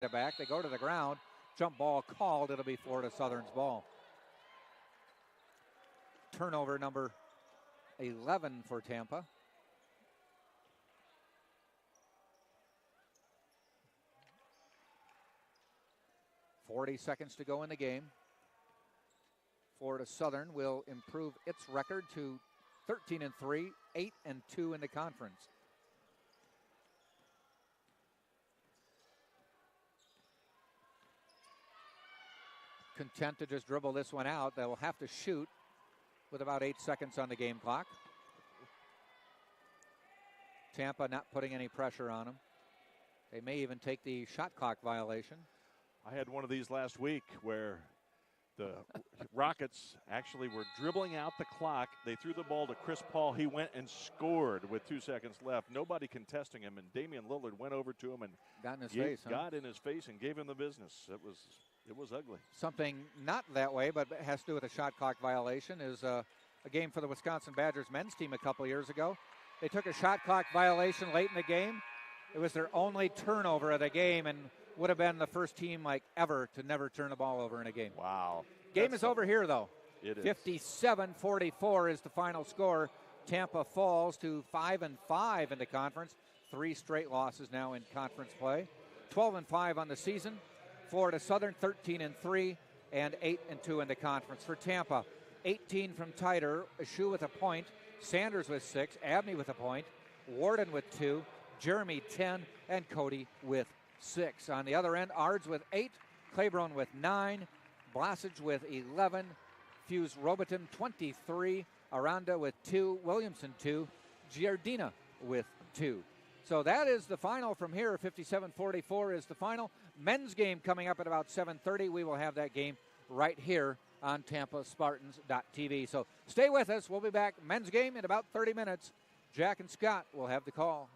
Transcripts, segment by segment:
it back. They go to the ground. Jump ball called. It'll be Florida Southern's ball. Turnover number 11 for Tampa. .40 to go in the game. Florida Southern will improve its record to 13-3, 8-2 in the conference. Content to just dribble this one out. They will have to shoot with about 8 seconds on the game clock. Tampa not putting any pressure on them. They may even take the shot clock violation. I had one of these last week where the Rockets actually were dribbling out the clock. They threw the ball to Chris Paul. He went and scored with 2 seconds left. Nobody contesting him, and Damian Lillard went over to him and got in his face. Got in his face and gave him the business. It was ugly. Something not that way, but has to do with a shot clock violation is a game for the Wisconsin Badgers men's team a couple years ago. They took a shot clock violation late in the game. It was their only turnover of the game and would have been the first team ever to never turn the ball over in a game. Wow. Game is over here, though. It is. 57-44 is the final score. Tampa falls to 5-5 in the conference. 3 straight losses now in conference play. 12-5 on the season. Florida Southern 13-3 and 8-2 in the conference. For Tampa, 18 from Tyter, Ashu with a point, Sanders with 6, Abney with a point, Warden with 2, Jeremy 10, and Cody with 6. On the other end, Ards with 8, Claiborne with 9, Blasage with 11, Fuse Robiton 23, Aranda with 2, Williamson 2, Giardina with 2. So that is the final from here. 57-44 is the final. Men's game coming up at about 7:30. We will have that game right here on TampaSpartans.tv. So stay with us. We'll be back. Men's game in about 30 minutes. Jack and Scott will have the call.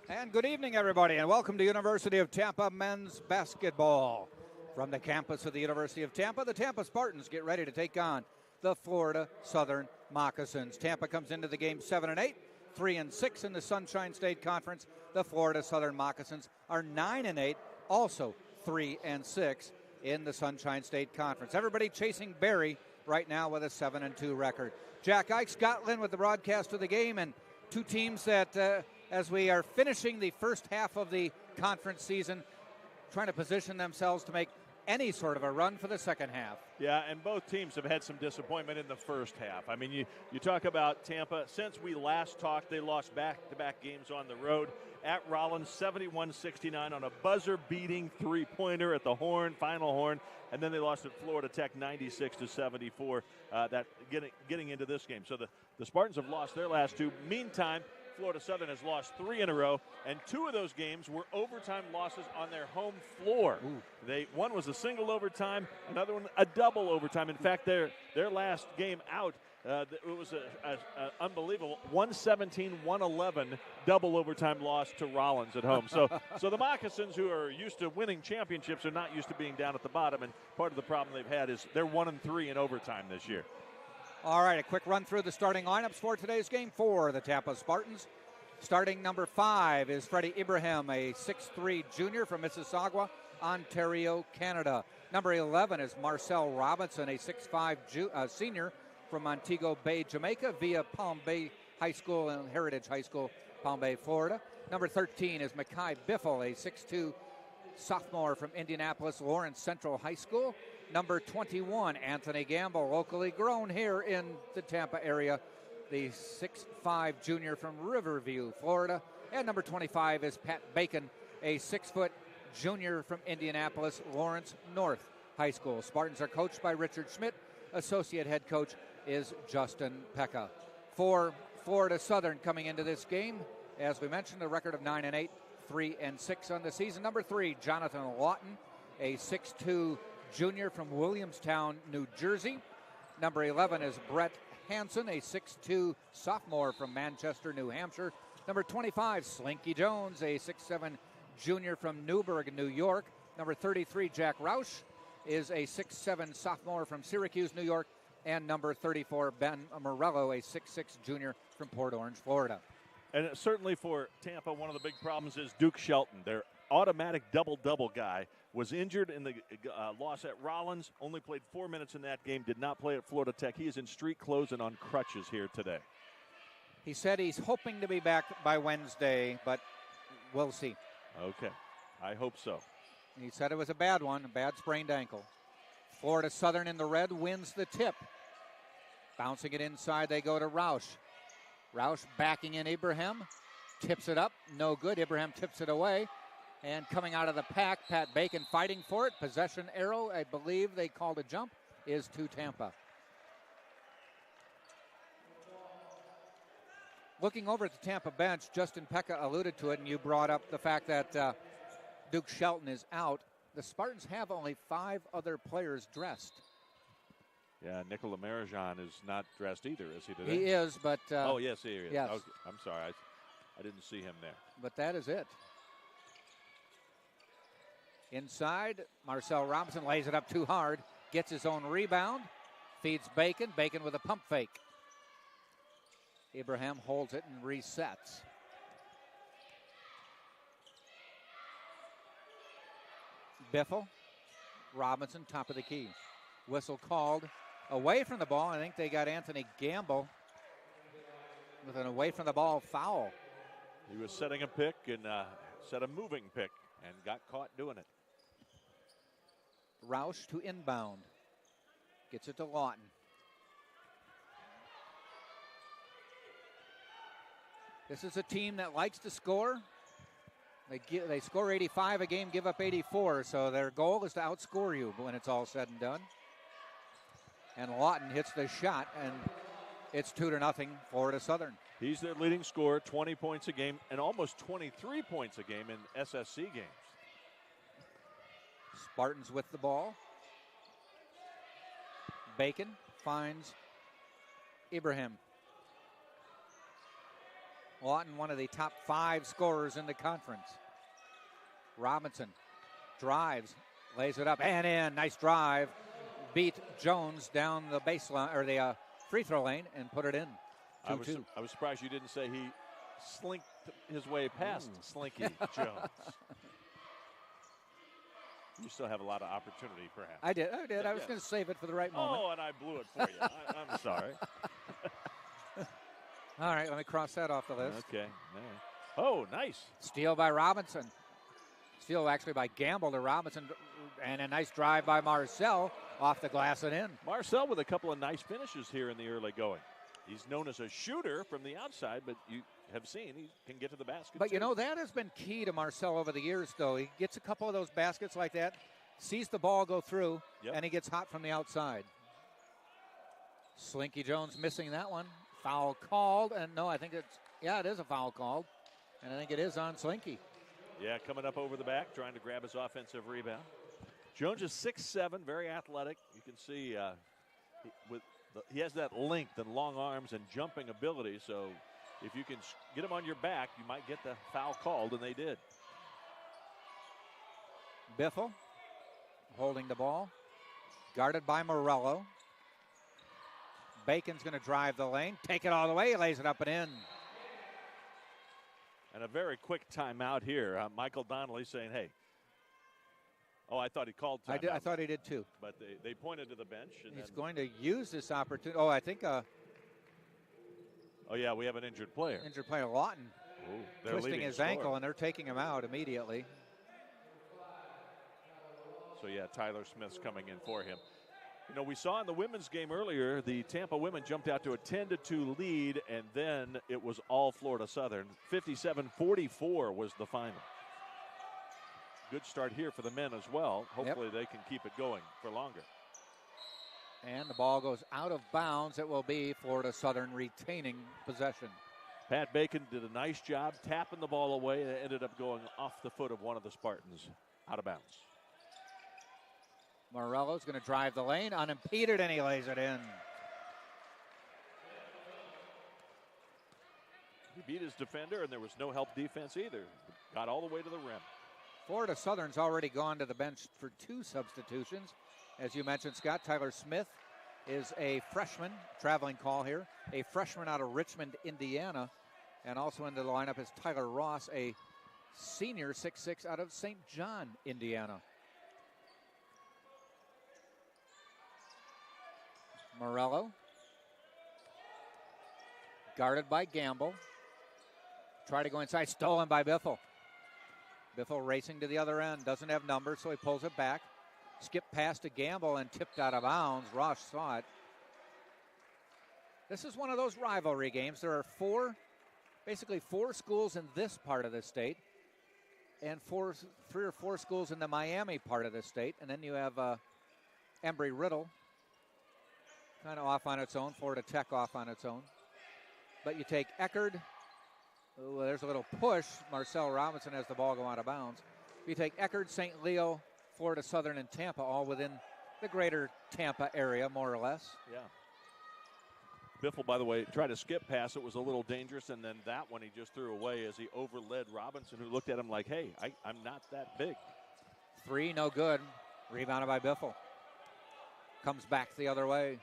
And good evening, everybody, and welcome to University of Tampa men's basketball. From the campus of the University of Tampa, the Tampa Spartans get ready to take on the Florida Southern Moccasins. Tampa comes into the game 7-8, 3-6 in the Sunshine State Conference. The Florida Southern Moccasins are 9-8, also 3-6 in the Sunshine State Conference. Everybody chasing Barry right now with a 7-2 record. Jack Ike, Scott Lynn with the broadcast of the game, and two teams that, as we are finishing the first half of the conference season, trying to position themselves to make any sort of a run for the second half. Yeah, and both teams have had some disappointment in the first half. I mean, you talk about Tampa. Since we last talked, they lost back-to-back games on the road. At Rollins, 71-69 on a buzzer-beating three-pointer at the final horn. And then they lost at Florida Tech 96-74, getting into this game. So the Spartans have lost their last two. Meantime, Florida Southern has lost 3 in a row, and 2 of those games were overtime losses on their home floor. One was a single overtime, another one a double overtime. In fact, their last game out, it was an unbelievable 117-111 double overtime loss to Rollins at home. So the Moccasins, who are used to winning championships, are not used to being down at the bottom, and part of the problem they've had is they're 1-3 in overtime this year. All right, a quick run through the starting lineups for today's game for the Tampa Spartans. Starting number 5 is Freddie Ibrahim, a 6'3 junior from Mississauga, Ontario, Canada. Number 11 is Marcel Robinson, a 6'5 senior from Montego Bay, Jamaica, via Palm Bay High School and Heritage High School, Palm Bay, Florida. Number 13 is Makai Biffle, a 6'2 sophomore from Indianapolis Lawrence Central High School. Number 21, Anthony Gamble, locally grown here in the Tampa area, the 6'5 junior from Riverview, Florida. And number 25 is Pat Bacon, a 6-foot junior from Indianapolis Lawrence North High School. Spartans are coached by Richard Schmidt. Associate head coach is Justin Pekka. For Florida Southern coming into this game, as we mentioned, a record of 9-8, 3-6 on the season. Number 3, Jonathan Lawton, a 6'2 junior from Williamstown, New Jersey. Number 11 is Brett Hansen, a 6'2 sophomore from Manchester, New Hampshire. Number 25, Slinky Jones, a 6'7 junior from Newburgh, New York. Number 33, Jack Roush, is a 6'7 sophomore from Syracuse, New York. And number 34, Ben Morello, a 6'6 junior from Port Orange, Florida. And certainly for Tampa, one of the big problems is Duke Shelton, their automatic double-double guy, was injured in the loss at Rollins, only played 4 minutes in that game, did not play at Florida Tech. He is in street clothes and on crutches here today. He said he's hoping to be back by Wednesday, but we'll see. Okay, I hope so. He said it was a bad one, a bad sprained ankle. Florida Southern in the red wins the tip. Bouncing it inside, they go to Roush. Roush backing in Ibrahim, tips it up, no good. Ibrahim tips it away. And coming out of the pack, Pat Bacon fighting for it. Possession arrow, I believe they called a jump, is to Tampa. Looking over at the Tampa bench, Justin Pekka alluded to it, and you brought up the fact that Duke Shelton is out. The Spartans have only 5 other players dressed. Yeah, Nikola Marijan is not dressed either, is he today? He is, but... oh, yes, he is. Yes. Okay. I'm sorry, I didn't see him there. But that is it. Inside, Marcel Robinson lays it up too hard, gets his own rebound, feeds Bacon. Bacon with a pump fake. Ibrahim holds it and resets. Biffle, Robinson, top of the key. Whistle called away from the ball. I think they got Anthony Gamble with an away from the ball foul. He was setting a pick and set a moving pick and got caught doing it. Roush to inbound. Gets it to Lawton. This is a team that likes to score. They score 85 a game, give up 84. So their goal is to outscore you when it's all said and done. And Lawton hits the shot, and it's 2-0 Florida Southern. He's their leading scorer, 20 points a game, and almost 23 points a game in SSC games. Spartans with the ball. Bacon finds Ibrahim. Lawton, one of the top 5 scorers in the conference. Robinson drives, lays it up and in. Nice drive. Beat Jones down the baseline or the free throw lane and put it in. 2-2. I was surprised you didn't say he slinked his way past Slinky Jones. You still have a lot of opportunity, perhaps. I did. I was going to save it for the right moment. Oh, and I blew it for you. I'm sorry. All right, let me cross that off the list. Okay. Oh, nice. Steal by Robinson. Steal actually by Gamble to Robinson. And a nice drive by Marcel off the glass and in. Marcel with a couple of nice finishes here in the early going. He's known as a shooter from the outside, but you have seen he can get to the basket. But, too. you know, that has been key to Marcel over the years, though. He gets a couple of those baskets like that, sees the ball go through, and he gets hot from the outside. Slinky Jones missing that one. Foul called, and no, I think it is a foul called, and I think it is on Slinky. Yeah, coming up over the back, trying to grab his offensive rebound. Jones is 6'7", very athletic. You can see he has that length and long arms and jumping ability, so if you can get him on your back, you might get the foul called, and they did. Biffle holding the ball, guarded by Morello. Bacon's going to drive the lane, take it all the way, lays it up and in. And a very quick timeout here. Michael Donnelly saying, hey. Oh, I thought he called timeout. I thought he did too. But they pointed to the bench. And he's going to use this opportunity. Oh, I think. Oh, yeah, we have an injured player. Injured player, Lawton. Ooh, twisting his ankle, and they're taking him out immediately. So, yeah, Tyler Smith's coming in for him. You know, we saw in the women's game earlier, the Tampa women jumped out to a 10-2 lead, and then it was all Florida Southern. 57-44 was the final. Good start here for the men as well. Hopefully they can keep it going for longer. And the ball goes out of bounds. It will be Florida Southern retaining possession. Pat Bacon did a nice job tapping the ball away. It ended up going off the foot of one of the Spartans, out of bounds. Morello's going to drive the lane unimpeded, and he lays it in. He beat his defender, and there was no help defense either. Got all the way to the rim. Florida Southern's already gone to the bench for 2 substitutions. As you mentioned, Scott, Tyler Smith is a freshman, traveling call here, a freshman out of Richmond, Indiana. And also into the lineup is Tyler Ross, a senior 6'6" out of St. John, Indiana. Morello, guarded by Gamble. Try to go inside, stolen by Biffle. Biffle racing to the other end, doesn't have numbers, so he pulls it back. Skip past to Gamble and tipped out of bounds. Ross saw it. This is one of those rivalry games. There are basically four schools in this part of the state, and 3 or 4 schools in the Miami part of the state. And then you have Embry-Riddle, kind of off on its own, Florida Tech off on its own. But you take Eckerd. Ooh, there's a little push. Marcel Robinson has the ball go out of bounds. You take Eckerd, St. Leo, Florida Southern, and Tampa, all within the greater Tampa area, more or less. Yeah. Biffle, by the way, tried to skip pass. It was a little dangerous, and then that one he just threw away as he overled Robinson, who looked at him like, hey, I'm not that big. 3, no good. Rebounded by Biffle. Comes back the other way.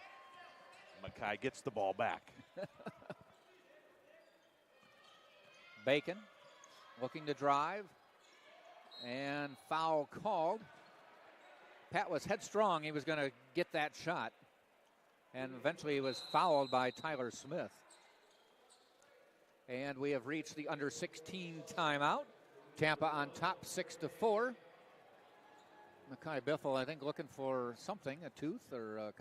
Mackay gets the ball back. Bacon looking to drive, and foul called. Pat was headstrong. He was going to get that shot, and eventually he was fouled by Tyler Smith. And we have reached the under 16 timeout. Tampa on top 6-4. Mackay Biffle, I think, looking for something, a tooth or a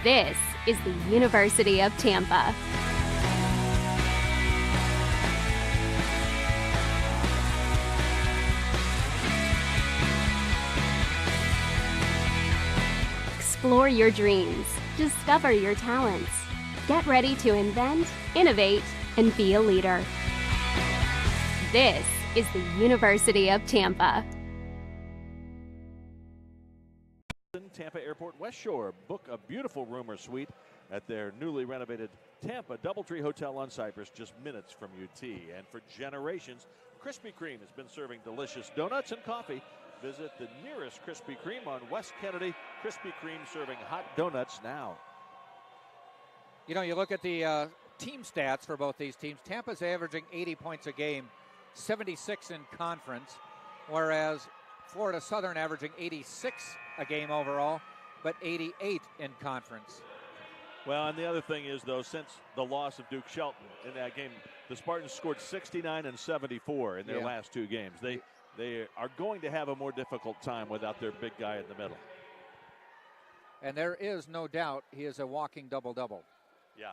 This is the University of Tampa. Explore your dreams. Discover your talents. Get ready to invent, innovate, and be a leader. This is the University of Tampa. Tampa Airport West Shore. Book a beautiful room or suite at their newly renovated Tampa, Doubletree Hotel on Cypress, just minutes from UT. And for generations, Krispy Kreme has been serving delicious donuts and coffee. Visit the nearest Krispy Kreme on West Kennedy. Krispy Kreme serving hot donuts now. You know, you look at the team stats for both these teams. Tampa's averaging 80 points a game, 76 in conference, whereas Florida Southern averaging 86 a game overall, but 88 in conference. Well, and the other thing is, though, since the loss of Duke Shelton in that game, the Spartans scored 69 and 74 in their last two games. They are going to have a more difficult time without their big guy in the middle. And there is no doubt he is a walking double-double. Yeah.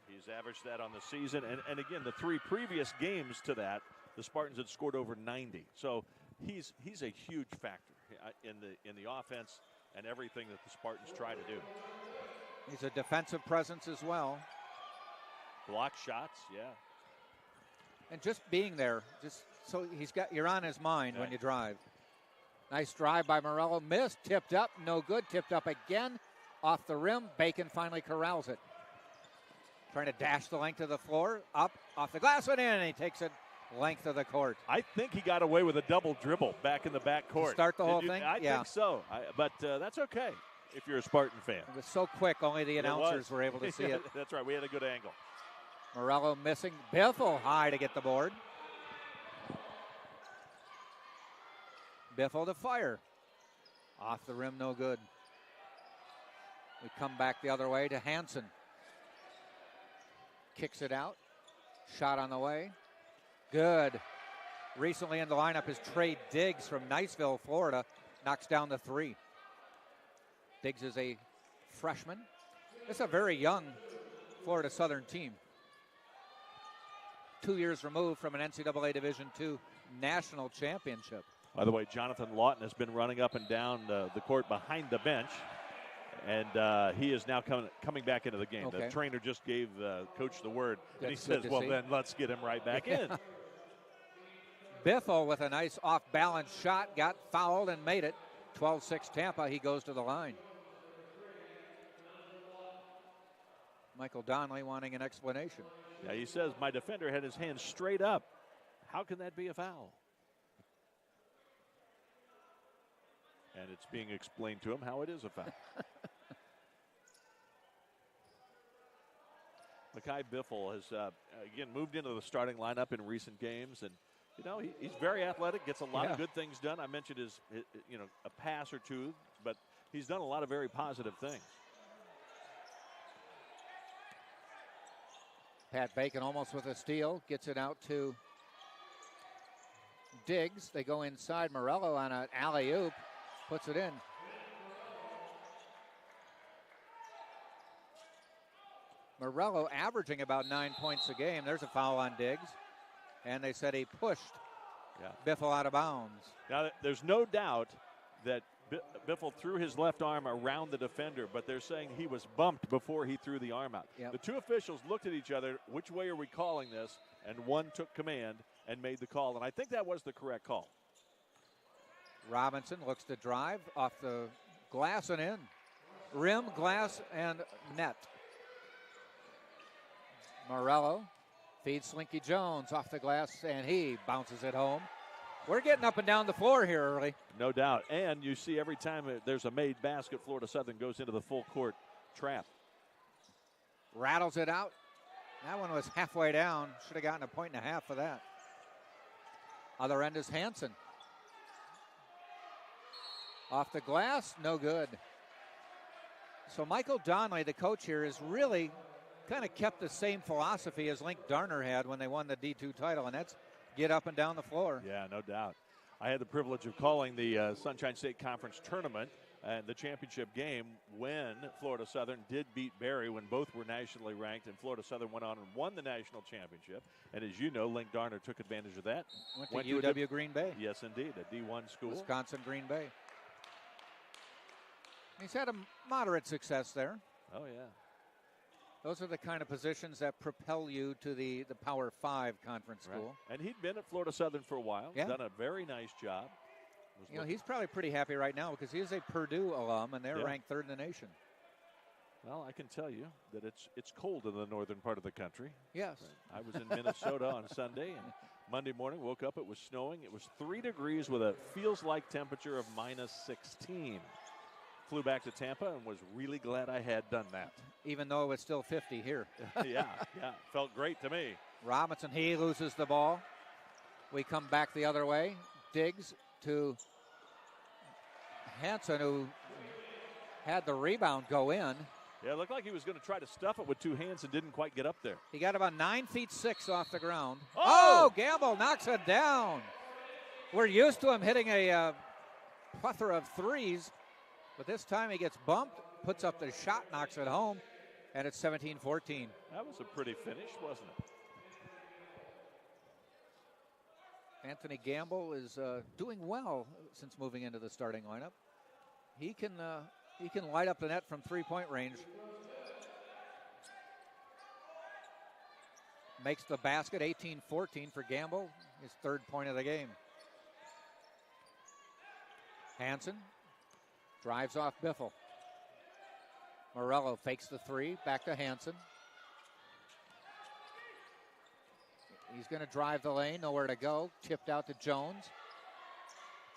He's averaged that on the season. And again, the three previous games to that, the Spartans had scored over 90. So he's a huge factor in the offense and everything that the Spartans try to do. He's a defensive presence as well. Block shots, yeah. And just being there, just so you're on his mind when you drive. Nice drive by Morello. Missed, tipped up, no good. Tipped up again, off the rim. Bacon finally corrals it. Trying to dash the length of the floor, up, off the glass and in, and he takes it length of the court. I think he got away with a double dribble back in the back court. To start the whole thing? I think so, but that's okay if you're a Spartan fan. It was so quick, only the announcers were able to see it. That's right, we had a good angle. Morello missing. Biffle high to get the board. Biffle to fire. Off the rim, no good. We come back the other way to Hansen. Kicks it out. Shot on the way. Good. Recently in the lineup is Trey Diggs from Niceville, Florida. Knocks down the three. Diggs is a freshman. It's a very young Florida Southern team. 2 years removed from an NCAA Division II national championship. By the way, Jonathan Lawton has been running up and down the court behind the bench, and he is now coming back into the game. Okay. The trainer just gave coach the word, and he That's says, good to well, see. then let's get him right back in. Biffle with a nice off-balance shot, got fouled and made it. 12-6 Tampa, he goes to the line. Michael Donnelly wanting an explanation. Yeah, he says, my defender had his hands straight up. How can that be a foul? And it's being explained to him how it is a foul. Mekhi Biffle has, again, moved into the starting lineup in recent games. And, you know, he's very athletic, gets a lot of good things done. I mentioned his, a pass or two, but he's done a lot of very positive things. Pat Bacon almost with a steal. Gets it out to Diggs. They go inside. Morello on an alley-oop. Puts it in. Morello averaging about 9 points a game. There's a foul on Diggs. And they said he pushed Biffle out of bounds. Now, there's no doubt that Biffle threw his left arm around the defender, but they're saying he was bumped before he threw the arm out. Yep. The two officials looked at each other, which way are we calling this? And one took command and made the call, and I think that was the correct call. Robinson looks to drive off the glass and in. Rim, glass, and net. Morello feeds Slinky Jones off the glass, and he bounces it home. We're getting up and down the floor here early. No doubt. And you see every time there's a made basket, Florida Southern goes into the full court trap. Rattles it out. That one was halfway down. Should have gotten a point and a half for that. Other end is Hansen. Off the glass, no good. So Michael Donnelly, the coach here, has really kind of kept the same philosophy as Link Darner had when they won the D2 title, and that's get up and down the floor. Yeah, no doubt. I had the privilege of calling the Sunshine State Conference tournament and the championship game when Florida Southern did beat Berry when both were nationally ranked, and Florida Southern went on and won the national championship. And as you know, Link Darner took advantage of that. Went to UW Green Bay. Yes, indeed, a D1 school. Wisconsin Green Bay. He's had a moderate success there. Oh, yeah. Those are the kind of positions that propel you to the Power 5 conference school. Right. And he'd been at Florida Southern for a while. Yeah. Done a very nice job. You know, he's probably pretty happy right now because he is a Purdue alum, and they're ranked third in the nation. Well, I can tell you that it's cold in the northern part of the country. Yes. I was in Minnesota on Sunday, and Monday morning woke up, it was snowing. It was 3 degrees with a feels-like temperature of -16. Flew back to Tampa and was really glad I had done that. Even though it was still 50 here. yeah, felt great to me. Robinson, he loses the ball. We come back the other way. Diggs to Hansen, who had the rebound go in. Yeah, it looked like he was going to try to stuff it with 2 hands and didn't quite get up there. He got about 9 feet 6 off the ground. Oh! Gamble knocks it down. We're used to him hitting a plethora of threes, but this time he gets bumped, puts up the shot, knocks it home, and it's 17-14. That was a pretty finish, wasn't it? Anthony Gamble is doing well since moving into the starting lineup. He can light up the net from 3-point range. Makes the basket, 18-14 for Gamble, his 3rd point of the game. Hansen drives off Biffle. Morello fakes the 3, back to Hansen. He's going to drive the lane, nowhere to go. Tipped out to Jones.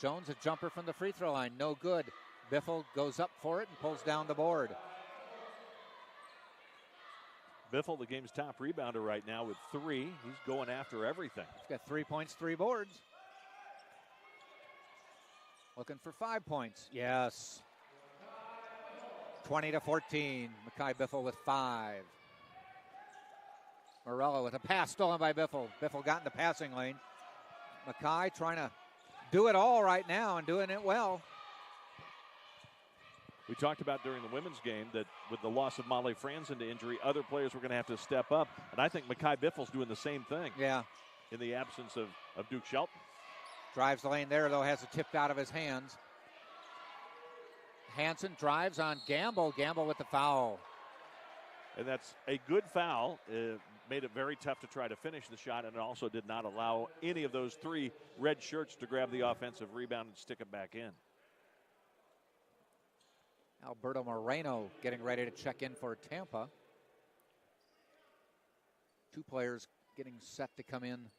Jones, a jumper from the free throw line, no good. Biffle goes up for it and pulls down the board. Biffle, the game's top rebounder right now with 3. He's going after everything. He's got 3 points, 3 boards. Looking for 5 points. Yes. 20-14. Makai Biffle with 5. Morello with a pass stolen by Biffle. Biffle got in the passing lane. Makai trying to do it all right now and doing it well. We talked about during the women's game that with the loss of Molly Franzen to injury, other players were going to have to step up. And I think Makai Biffle's doing the same thing. Yeah. In the absence of Duke Shelton. Drives the lane there, though, has it tipped out of his hands. Hansen drives on Gamble. Gamble with the foul. And that's a good foul. Made it very tough to try to finish the shot, and it also did not allow any of those 3 red shirts to grab the offensive rebound and stick it back in. Alberto Moreno getting ready to check in for Tampa. 2 players getting set to come in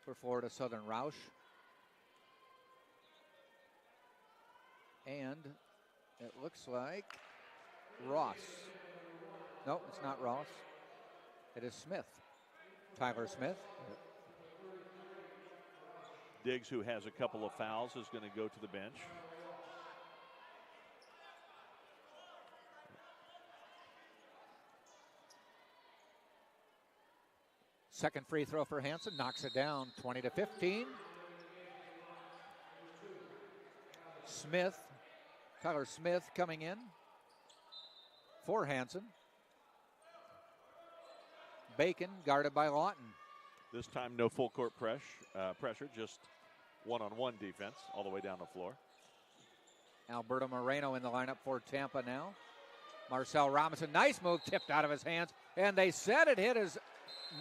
for Florida Southern. Roush and it looks like Ross. No, it's not Ross. It is Smith. Tyler Smith. Diggs, who has a couple of fouls, is going to go to the bench. Second free throw for Hansen, knocks it down, 20-15. Smith, Tyler Smith coming in for Hansen. Bacon guarded by Lawton. This time no full court pressure, just one-on-one defense all the way down the floor. Alberto Moreno in the lineup for Tampa now. Marcel Robinson, nice move, tipped out of his hands, and they said it hit his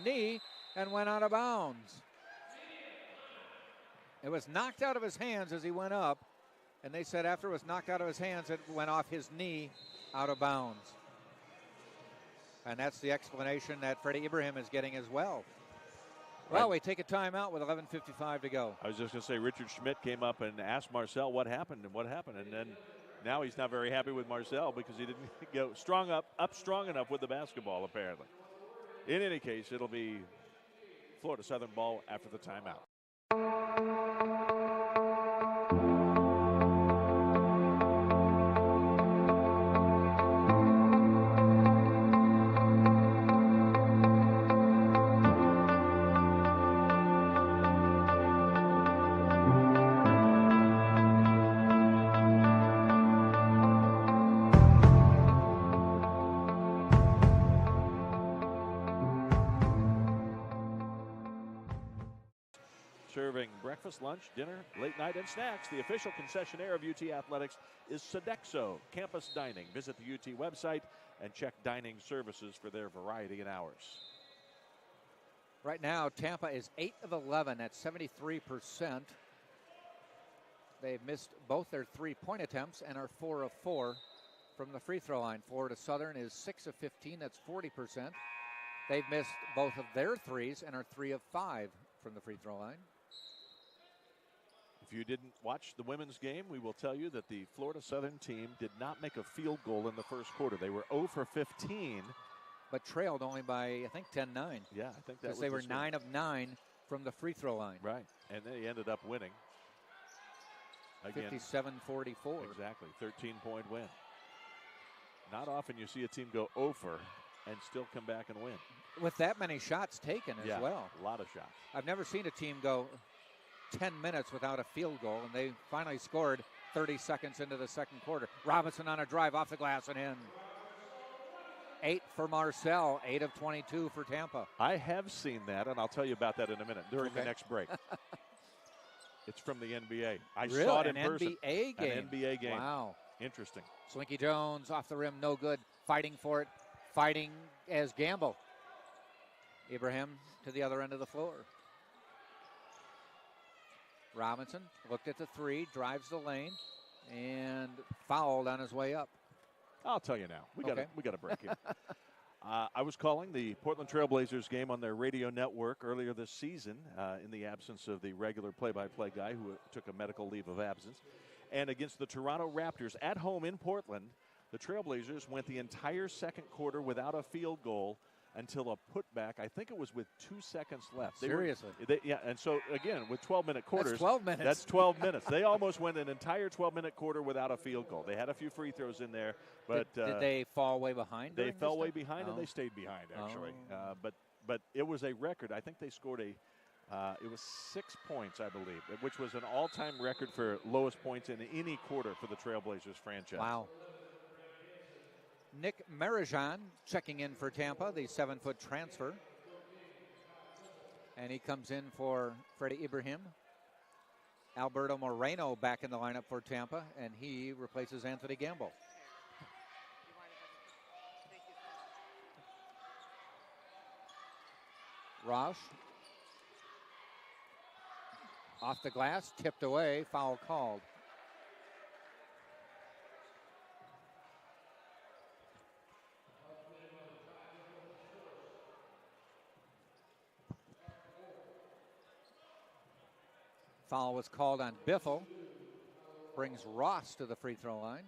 knee and went out of bounds. It was knocked out of his hands as he went up, and they said after it was knocked out of his hands, it went off his knee out of bounds. And that's the explanation that Freddie Ibrahim is getting as well. Well, we take a timeout with 11:55 to go. I was just going to say, Richard Schmidt came up and asked Marcel what happened, and then now he's not very happy with Marcel because he didn't go strong enough with the basketball, apparently. In any case, it'll be Florida Southern ball after the timeout. Serving breakfast, lunch, dinner, late night, and snacks. The official concessionaire of UT Athletics is Sodexo Campus Dining. Visit the UT website and check dining services for their variety and hours. Right now, Tampa is 8 of 11 at 73%. They've missed both their 3-point attempts and are 4 of 4 from the free throw line. Florida Southern is 6 of 15. That's 40%. They've missed both of their threes and are 3 of 5 from the free throw line. If you didn't watch the women's game, we will tell you that the Florida Southern team did not make a field goal in the first quarter. They were 0 for 15. But trailed only by, I think, 10-9. Yeah, I think that was they were the 9 of 9 from the free throw line. Right, and they ended up winning. Again, 57-44. Exactly, 13-point win. Not often you see a team go 0 for and still come back and win. With that many shots taken as well. A lot of shots. I've never seen a team go 10 minutes without a field goal, and they finally scored 30 seconds into the second quarter. Robinson on a drive off the glass and in. 8 for Marcel, 8 of 22 for Tampa. I have seen that, and I'll tell you about that in a minute during the next break. It's from the NBA. I saw it in person. NBA game. An NBA game. Wow. Interesting. Slinky Jones off the rim, no good. Fighting for it. Fighting as Gamble. Ibrahim to the other end of the floor. Robinson looked at the three, drives the lane, and fouled on his way up. I'll tell you now. We got a break here. I was calling the Portland Trailblazers game on their radio network earlier this season in the absence of the regular play-by-play guy who took a medical leave of absence. And against the Toronto Raptors at home in Portland, the Trailblazers went the entire second quarter without a field goal until a putback. I think it was with 2 seconds left. Seriously? And so, again, with 12-minute quarters. That's 12 minutes. That's 12 minutes. They almost went an entire 12-minut quarter without a field goal. They had a few free throws in there. But did they fall way behind? They fell way behind, and they stayed behind, actually. But it was a record. I think they scored it was 6 points, I believe, which was an all-time record for lowest points in any quarter for the Trailblazers franchise. Wow. Nick Marijan checking in for Tampa, the 7-foot transfer. And he comes in for Freddie Ibrahim. Alberto Moreno back in the lineup for Tampa, and he replaces Anthony Gamble. Roush. Off the glass, tipped away, foul called. Foul was called on Biffle. Brings Ross to the free throw line.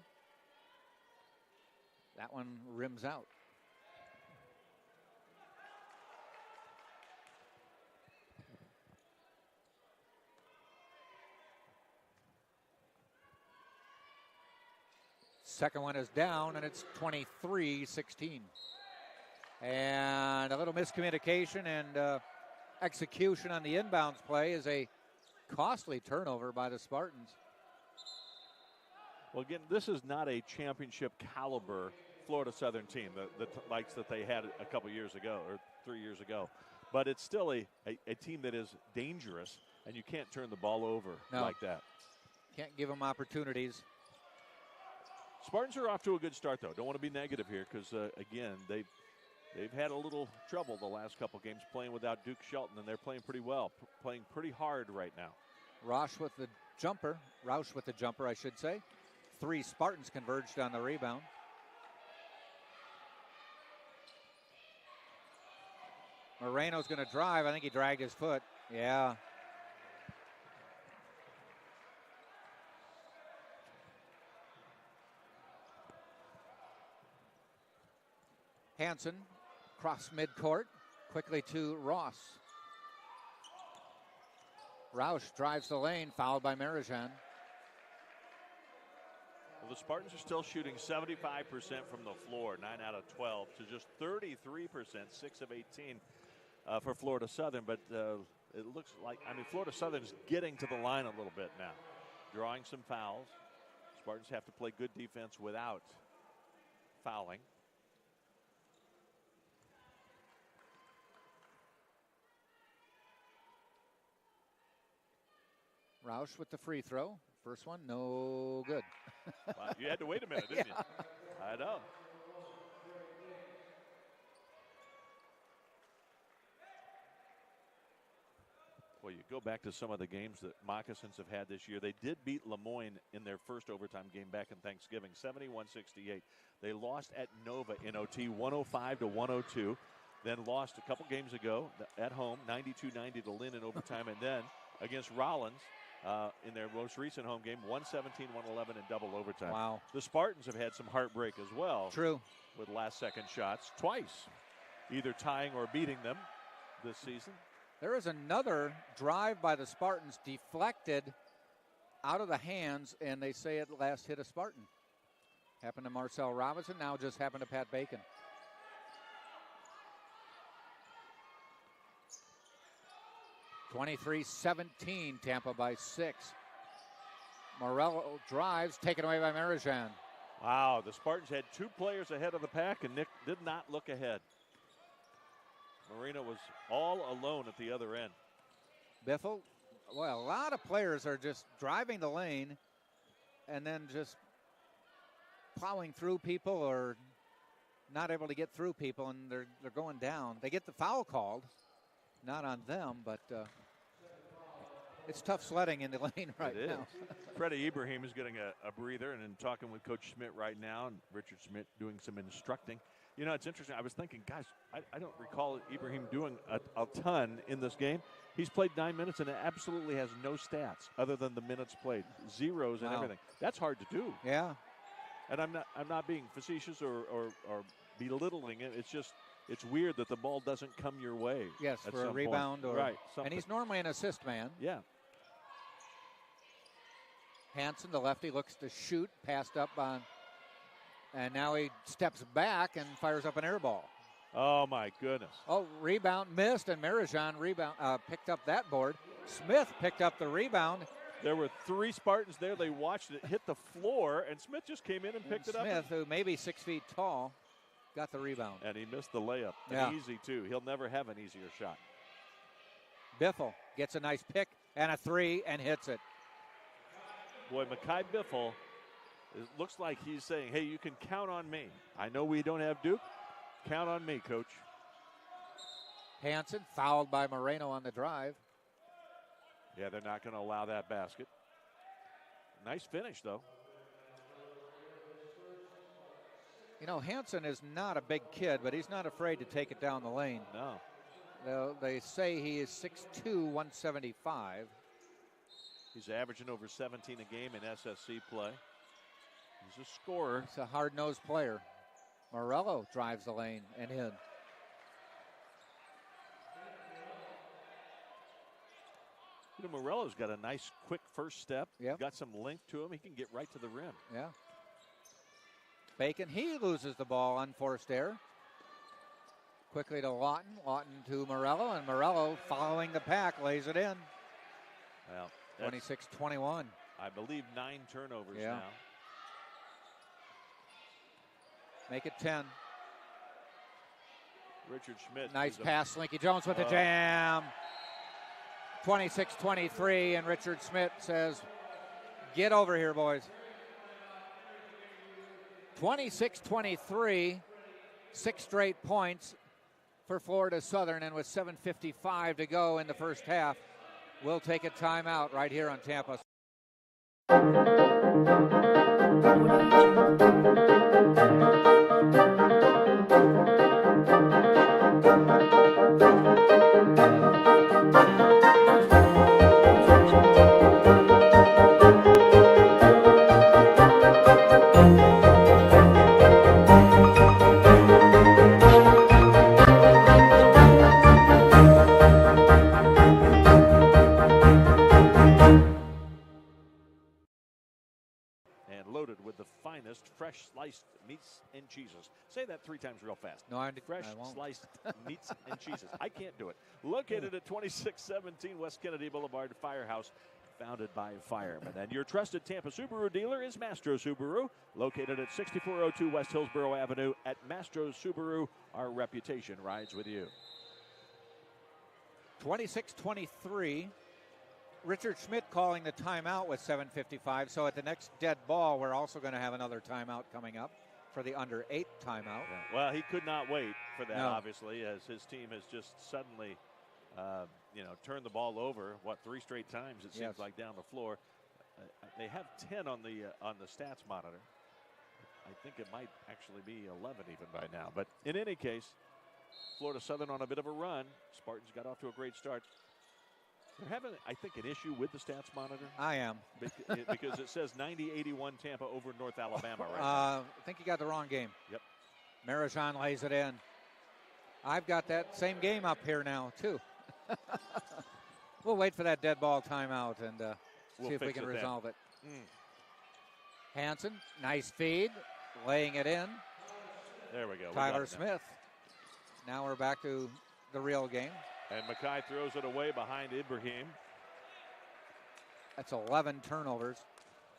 That one rims out. Second one is down, and it's 23-16. And a little miscommunication and execution on the inbounds play is a costly turnover by the Spartans. Well, again, this is not a championship caliber Florida Southern team, the likes that they had a couple years ago or 3 years ago. But it's still a team that is dangerous, and you can't turn the ball over like that. Can't give them opportunities. Spartans are off to a good start, though. Don't want to be negative here because, again, they've had a little trouble the last couple games playing without Duke Shelton, and they're playing pretty well, playing pretty hard right now. Roush with the jumper, I should say. 3 Spartans converged on the rebound. Moreno's going to drive. I think he dragged his foot. Yeah. Hansen, cross midcourt, quickly to Ross. Roush drives the lane, fouled by Marijan. Well, the Spartans are still shooting 75% from the floor, 9 out of 12, to just 33%, 6 of 18 for Florida Southern. But it looks like, Florida Southern's getting to the line a little bit now, drawing some fouls. Spartans have to play good defense without fouling. Roush with the free throw. First one, no good. Wow, you had to wait a minute, didn't you? I know. Well, you go back to some of the games that Moccasins have had this year. They did beat Lemoyne in their first overtime game back in Thanksgiving, 71-68. They lost at Nova in OT, 105-102. Then lost a couple games ago at home, 92-90 to Lynn in overtime. And then against Rollins in their most recent home game, 117-111 in double overtime. Wow. The Spartans have had some heartbreak as well. True. With last-second shots twice, either tying or beating them this season. There is another drive by the Spartans deflected out of the hands, and they say it last hit a Spartan. Happened to Marcel Robinson, now just happened to Pat Bacon. (23-17), Tampa by 6. Morello drives, taken away by Marijan. Wow, the Spartans had 2 players ahead of the pack, and Nick did not look ahead. Marino was all alone at the other end. Biffle, well, a lot of players are just driving the lane and then just plowing through people or not able to get through people, and they're going down. They get the foul called, not on them, but it's tough sledding in the lane right now. Freddie Ibrahim is getting a breather, and in talking with Coach Schmidt right now, and Richard Schmidt doing some instructing. You know, it's interesting. I was thinking, guys, I don't recall Ibrahim doing a ton in this game. He's played 9 minutes and absolutely has no stats other than the minutes played, zeros and everything. That's hard to do. Yeah. And I'm not being facetious or belittling it. It's just it's weird that the ball doesn't come your way. Yes, for a rebound or right. And he's normally an assist man. Yeah. Hansen, the lefty, looks to shoot, passed up on. And now he steps back and fires up an air ball. Oh, my goodness. Oh, rebound missed, and Marijan picked up that board. Smith picked up the rebound. There were 3 Spartans there. They watched it hit the floor, and Smith just came in and picked it up. Smith, who may be 6 feet tall, got the rebound. And he missed the layup. Yeah. Easy, too. He'll never have an easier shot. Biffle gets a nice pick and a 3 and hits it. Boy, Mekhi Biffle, it looks like he's saying, hey, you can count on me. I know we don't have Duke. Count on me, Coach. Hansen fouled by Moreno on the drive. Yeah, they're not going to allow that basket. Nice finish, though. You know, Hansen is not a big kid, but he's not afraid to take it down the lane. No. They say he is 6'2", 175. He's averaging over 17 a game in SSC play. He's a scorer. He's a hard-nosed player. Morello drives the lane and in. You know, Morello's got a nice, quick first step. Yep. Got some length to him. He can get right to the rim. Yeah. Bacon, he loses the ball, unforced error. Quickly to Lawton. Lawton to Morello, and Morello, following the pack, lays it in. Well, 26-21. I believe 9 turnovers Yeah. now. Make it 10. Richard Schmidt. Nice pass, Slinky Jones with the jam. 26-23, and Richard Schmidt says, get over here, boys. 26-23, 6 straight points for Florida Southern, and with 7:55 to go in the first half, we'll take a timeout right here on Tampa. Fresh sliced meats and cheeses. Say that 3 times real fast. No, Fresh I won't. sliced meats and cheeses. I can't do it. Located at 2617 West Kennedy Boulevard, Firehouse, founded by firemen. And your trusted Tampa Subaru dealer is Mastro Subaru, located at 6402 West Hillsborough Avenue. At Mastro Subaru, our reputation rides with you. 26-23. Richard Schmidt calling the timeout with 7:55. So at the next dead ball, we're also going to have another timeout coming up for the under 8 timeout. Yeah. Well, he could not wait for that, No. obviously, as his team has just suddenly, turned the ball over, 3 straight times it seems Yes. like down the floor. They have 10 on the stats monitor. I think it might actually be 11 even by now. But in any case, Florida Southern on a bit of a run. Spartans got off to a great start. They're having, I think, an issue with the stats monitor. I am. Because it says 90-81 Tampa over North Alabama right now. I think you got the wrong game. Yep. Marijan lays it in. I've got that same game up here now, too. We'll wait for that dead ball timeout and see if we can resolve it. Hansen, nice feed, laying it in. There we go. Tyler Smith. Now we're back to the real game. And Mackay throws it away behind Ibrahim. That's 11 turnovers.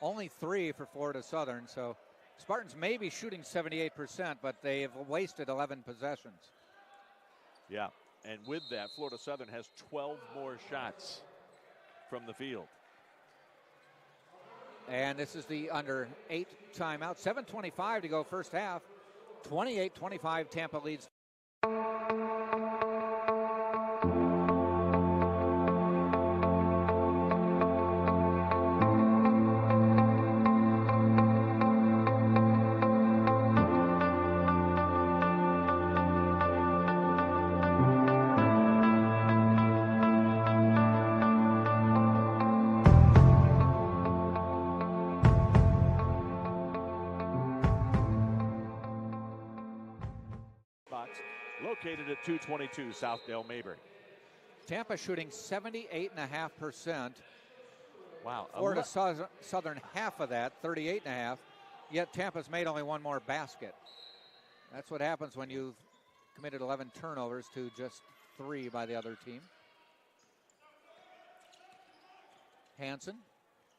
Only 3 for Florida Southern, so Spartans may be shooting 78%, but they've wasted 11 possessions. Yeah, and with that, Florida Southern has 12 more shots from the field. And this is the under 8 timeout. 7:25 to go first half. 28-25 Tampa leads. Located at 222 South Dale Mabry. Tampa shooting 78.5%. Wow. Florida Southern half of that, 38.5. Yet Tampa's made only one more basket. That's what happens when you've committed 11 turnovers to just 3 by the other team. Hansen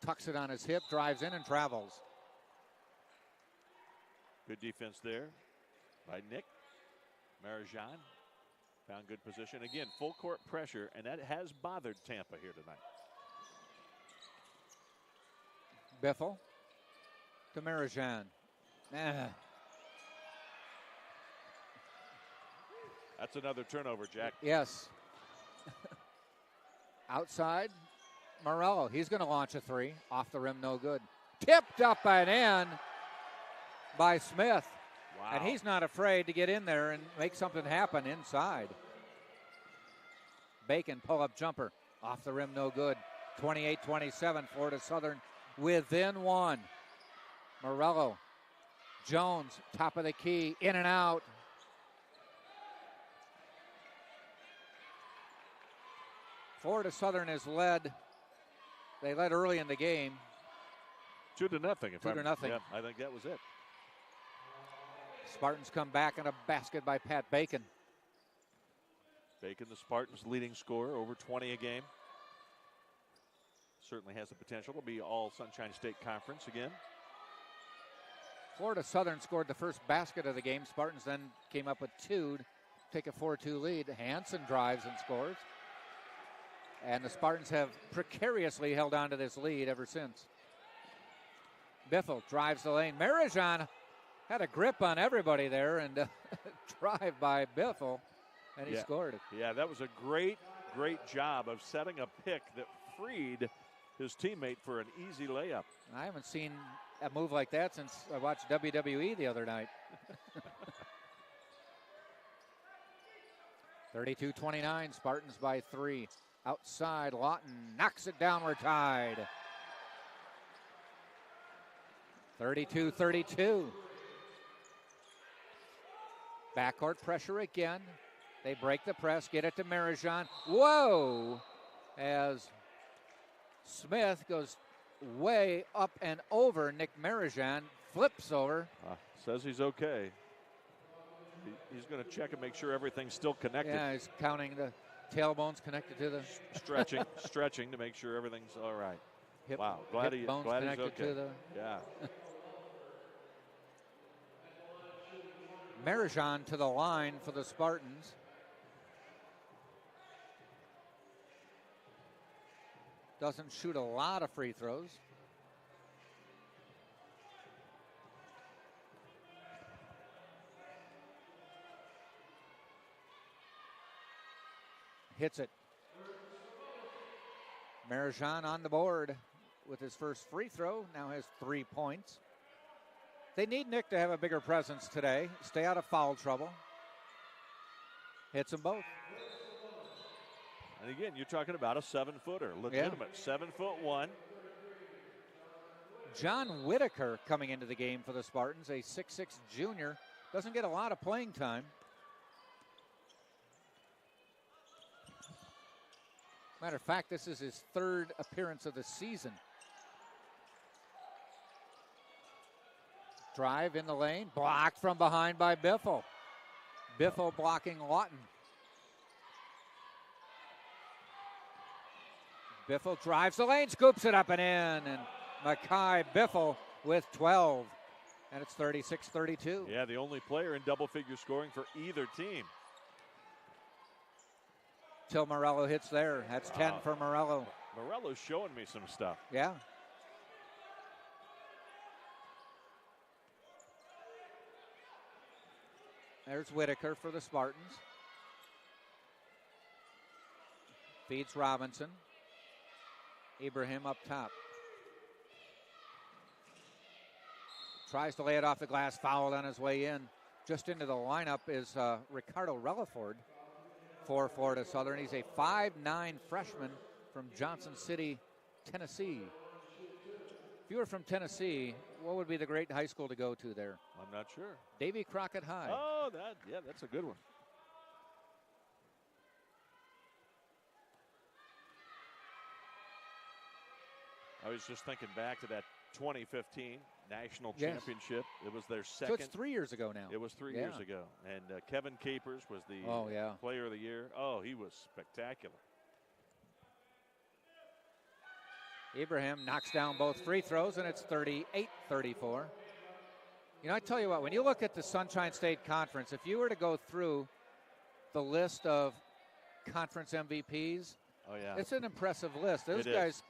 tucks it on his hip, drives in and travels. Good defense there by Nick. Marijan found good position. Again, full court pressure, and that has bothered Tampa here tonight. Biffle to Marijan. That's another turnover, Jack. Yes. Outside, Morello. He's going to launch a 3. Off the rim, no good. Tipped up and in by Smith. Wow. And he's not afraid to get in there and make something happen inside. Bacon, pull-up jumper. Off the rim, no good. 28-27, Florida Southern within 1. Morello. Jones, top of the key, in and out. Florida Southern has led. They led early in the game. 2-0. 2-0. Yeah, I think that was it. Spartans come back in a basket by Pat Bacon. Bacon, the Spartans' leading scorer, over 20 a game. Certainly has the potential to be all Sunshine State Conference again. Florida Southern scored the first basket of the game. Spartans then came up with 2 to take a 4-2 lead. Hansen drives and scores. And the Spartans have precariously held on to this lead ever since. Biffle drives the lane. Marijan had a grip on everybody there and drive by Biffle, and he scored it. Yeah, that was a great job of setting a pick that freed his teammate for an easy layup. I haven't seen a move like that since I watched WWE the other night. 32-29, Spartans by 3. Outside, Lawton knocks it down, we're tied. 32-32. Backcourt pressure again. They break the press, get it to Marijan. Whoa! As Smith goes way up and over Nick Marijan, flips over. Says he's okay. He's going to check and make sure everything's still connected. Yeah, he's counting the tailbones connected to the stretching to make sure everything's all right. Hip, wow, glad he's okay. To the yeah. Marijan to the line for the Spartans. Doesn't shoot a lot of free throws. Hits it. Marijan on the board with his first free throw, now has 3 points. They need Nick to have a bigger presence today, stay out of foul trouble. Hits them both. And again, you're talking about a 7-footer, legitimate 7'1". John Whittaker coming into the game for the Spartans, a 6'6 junior. Doesn't get a lot of playing time. Matter of fact, this is his 3rd appearance of the season. Drive in the lane, blocked from behind by Biffle. Biffle blocking Lawton. Biffle drives the lane, scoops it up and in, and Mackay Biffle with 12. And it's 36-32. Yeah, the only player in double-figure scoring for either team. Till Morello hits there. That's 10 for Morello. Morello's showing me some stuff. Yeah. There's Whittaker for the Spartans. Feeds Robinson. Ibrahim up top. Tries to lay it off the glass, fouled on his way in. Just into the lineup is Ricardo Reliford for Florida Southern. He's a 5'9" freshman from Johnson City, Tennessee. If you were from Tennessee, what would be the great high school to go to there? I'm not sure. Davy Crockett High. Oh, that's a good one. I was just thinking back to that 2015 national championship. It was their second. So it's 3 years ago now. It was 3 years ago. And Kevin Capers was the player of the year. Oh, he was spectacular. Ibrahim knocks down both free throws, and it's 38-34. You know, I tell you what, when you look at the Sunshine State Conference, if you were to go through the list of conference MVPs, it's an impressive list. Those guys,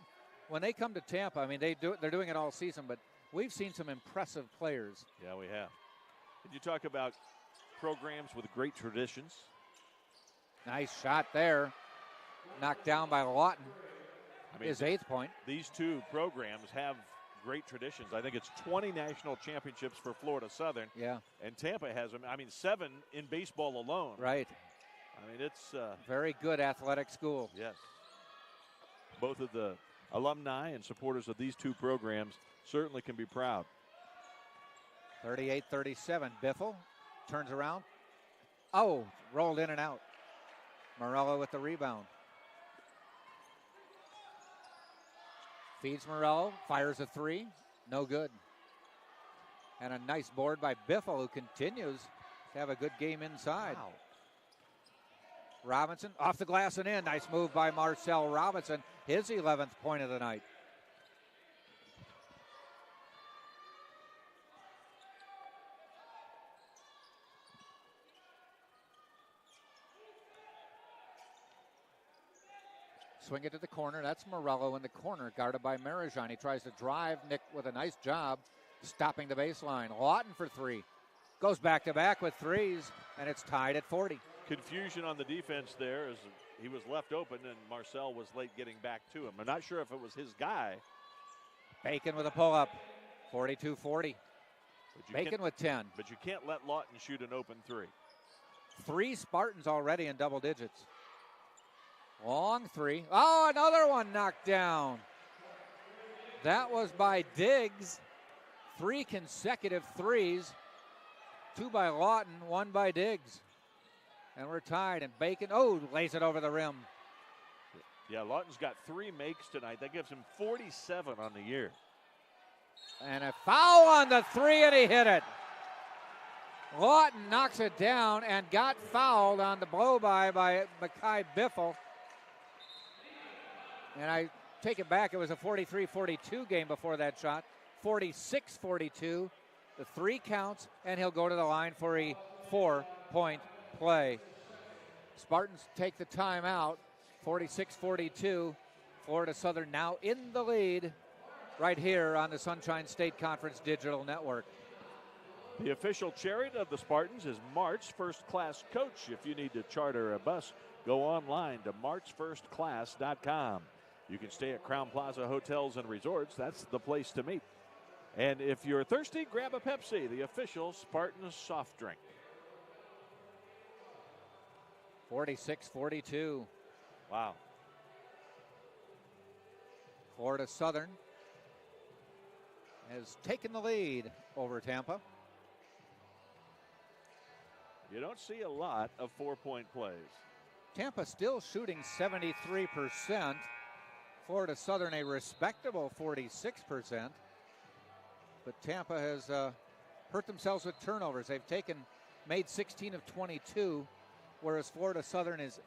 when they come to Tampa, I mean, they're doing it all season, but we've seen some impressive players. Yeah, we have. Did you talk about programs with great traditions? Nice shot there. Knocked down by Lawton. His 8th point. These two programs have great traditions. I think it's 20 national championships for Florida Southern. Yeah. And Tampa has them. 7 in baseball alone. Right. It's very good athletic school. Yes. Both of the alumni and supporters of these two programs certainly can be proud. 38-37. Biffle turns around. Oh, rolled in and out. Morello with the rebound. Feeds Morello, fires a 3, no good. And a nice board by Biffle, who continues to have a good game inside. Wow. Robinson off the glass and in. Nice move by Marcel Robinson, his 11th point of the night. Swing it to the corner. That's Morello in the corner, guarded by Marijan. He tries to drive. Nick with a nice job stopping the baseline. Lawton for 3. Goes back-to-back with 3s, and it's tied at 40. Confusion on the defense there as he was left open, and Marcel was late getting back to him. I'm not sure if it was his guy. Bacon with a pull-up, 42-40. Bacon with 10. But you can't let Lawton shoot an open 3. 3 Spartans already in double digits. Long 3. Oh, another one knocked down. That was by Diggs. 3 consecutive 3s. 2 by Lawton, 1 by Diggs. And we're tied. And Bacon, lays it over the rim. Yeah, Lawton's got 3 makes tonight. That gives him 47 on the year. And a foul on the 3, and he hit it. Lawton knocks it down and got fouled on the blow-by Mackay Biffle. And I take it back. It was a 43-42 game before that shot. 46-42. The 3 counts, and he'll go to the line for a 4-point play. Spartans take the timeout. 46-42. Florida Southern now in the lead right here on the Sunshine State Conference Digital Network. The official chariot of the Spartans is March First Class Coach. If you need to charter a bus, go online to marchfirstclass.com. You can stay at Crown Plaza Hotels and Resorts. That's the place to meet. And if you're thirsty, grab a Pepsi, the official Spartans soft drink. 46-42. Wow. Florida Southern has taken the lead over Tampa. You don't see a lot of 4-point plays. Tampa still shooting 73%. Florida Southern a respectable 46%. But Tampa has hurt themselves with turnovers. They've made 16 of 22, whereas Florida Southern is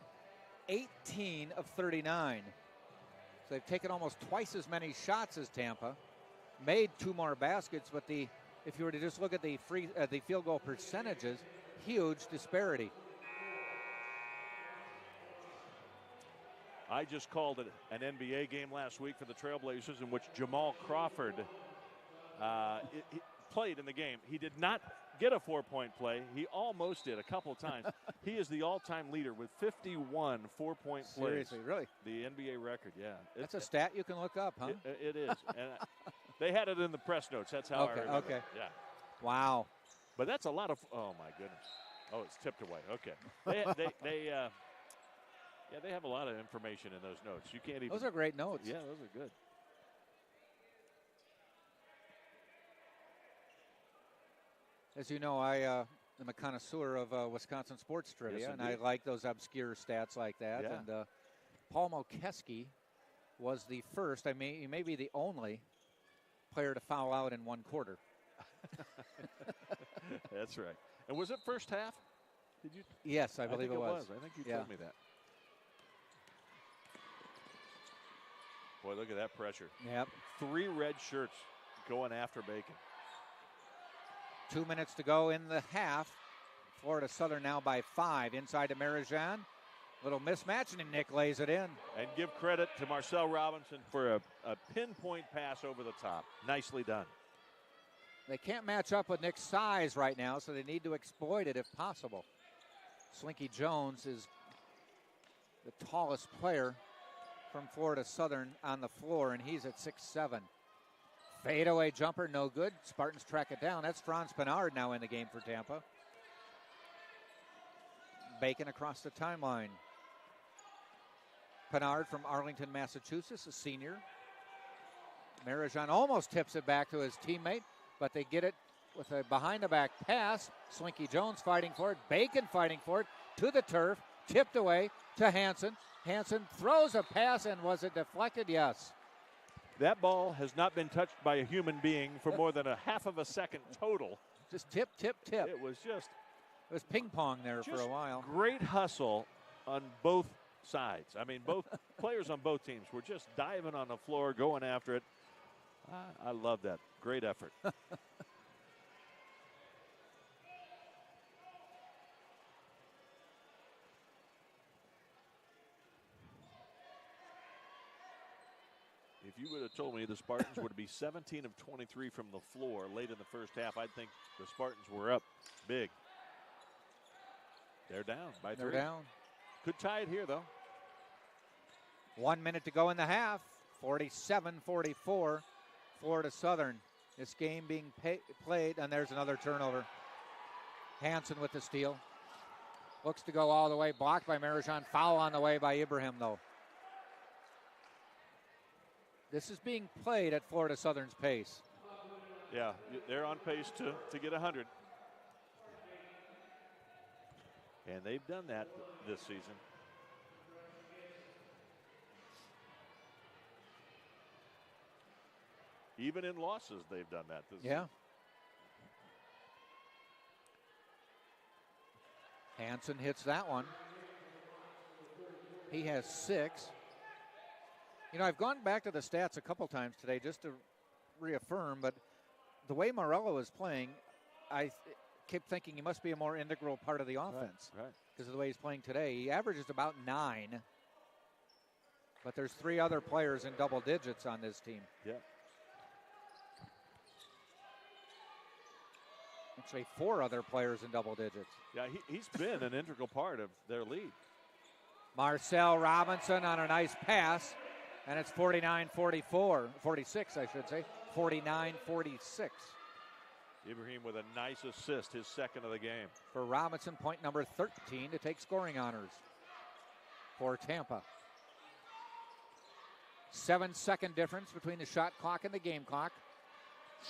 18 of 39. So they've taken almost twice as many shots as Tampa, made 2 more baskets, but if you were to just look at the field goal percentages, huge disparity. I just called an NBA game last week for the Trailblazers in which Jamal Crawford he played in the game. He did not get a 4-point play. He almost did a couple times. He is the all-time leader with 51 4-point plays. Seriously, really? The NBA record, yeah. That's a stat you can look up, huh? It is. And they had it in the press notes. That's how I remember. Okay. Yeah. Wow. But that's a lot of. Oh my goodness. Oh, it's tipped away. Okay. They have a lot of information in those notes. You can't even. Those are great notes. Yeah, those are good. As you know, I am a connoisseur of Wisconsin sports trivia, Yes, and I like those obscure stats like that. Yeah. And Paul Mokeski was the first, he may be the only player to foul out in 1 quarter. That's right. And was it first half? Did you? Yes, I believe it was. I think you told me that. Boy, look at that pressure. Yep. 3 red shirts going after Bacon. 2 minutes to go in the half. Florida Southern now by 5. Inside to Marijan. Little mismatch, and Nick lays it in. And give credit to Marcel Robinson for a pinpoint pass over the top. Nicely done. They can't match up with Nick's size right now, so they need to exploit it if possible. Slinky Jones is the tallest player from Florida Southern on the floor, and he's at 6'7". Fadeaway jumper, no good. Spartans track it down. That's Franz Pinard now in the game for Tampa. Bacon across the timeline. Pinard from Arlington, Massachusetts, a senior. Marijan almost tips it back to his teammate, but they get it with a behind-the-back pass. Slinky Jones fighting for it. Bacon fighting for it. To the turf. Tipped away to Hansen. Hansen throws a pass, and was it deflected? Yes. That ball has not been touched by a human being for more than a half of a second total. Just tip, tip, tip. It was just. It was ping pong there for a while. Great hustle on both sides. I mean, both players on both teams were just diving on the floor, going after it. I love that. Great effort. If you would have told me the Spartans would be 17 of 23 from the floor late in the first half, I'd think the Spartans were up big. They're down by 3. They're down. Could tie it here, though. 1 minute to go in the half. 47-44, Florida Southern. This game being played, and there's another turnover. Hansen with the steal. Looks to go all the way. Blocked by Marijan. Foul on the way by Ibrahim, though. This is being played at Florida Southern's pace. Yeah, they're on pace to get 100. And they've done that this season. Even in losses, they've done that this season. Hansen hits that one. He has 6. You know, I've gone back to the stats a couple times today just to reaffirm, but the way Morello is playing, I kept thinking he must be a more integral part of the offense. Right. Because of the way he's playing today. He averages about 9, but there's 3 other players in double digits on this team. Yeah. Actually, 4 other players in double digits. Yeah, he's been an integral part of their lead. Marcel Robinson on a nice pass. And it's 46, I should say. 49-46. Ibrahim with a nice assist, his second of the game. For Robinson, point number 13 to take scoring honors for Tampa. 7-second difference between the shot clock and the game clock.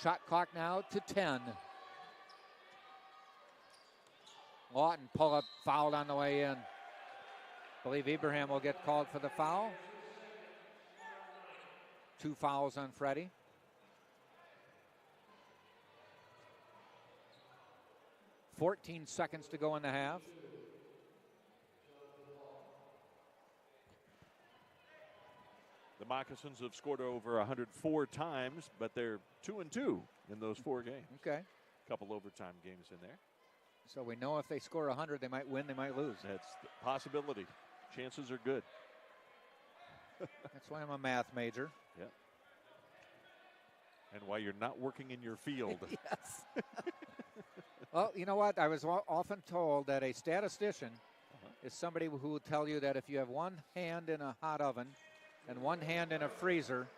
Shot clock now to 10. Lawton pull-up fouled on the way in. I believe Ibrahim will get called for the foul. 2 fouls on Freddie. $14 seconds to go in the half. The Moccasins have scored over 104 times, but they're 2-2 in those 4 games. Okay. A couple overtime games in there. So we know if they score 100, they might win, they might lose. That's the possibility. Chances are good. That's why I'm a math major. Yeah. And why you're not working in your field. Yes. Well, you know what? I was often told that a statistician is somebody who will tell you that if you have one hand in a hot oven and one hand in a freezer,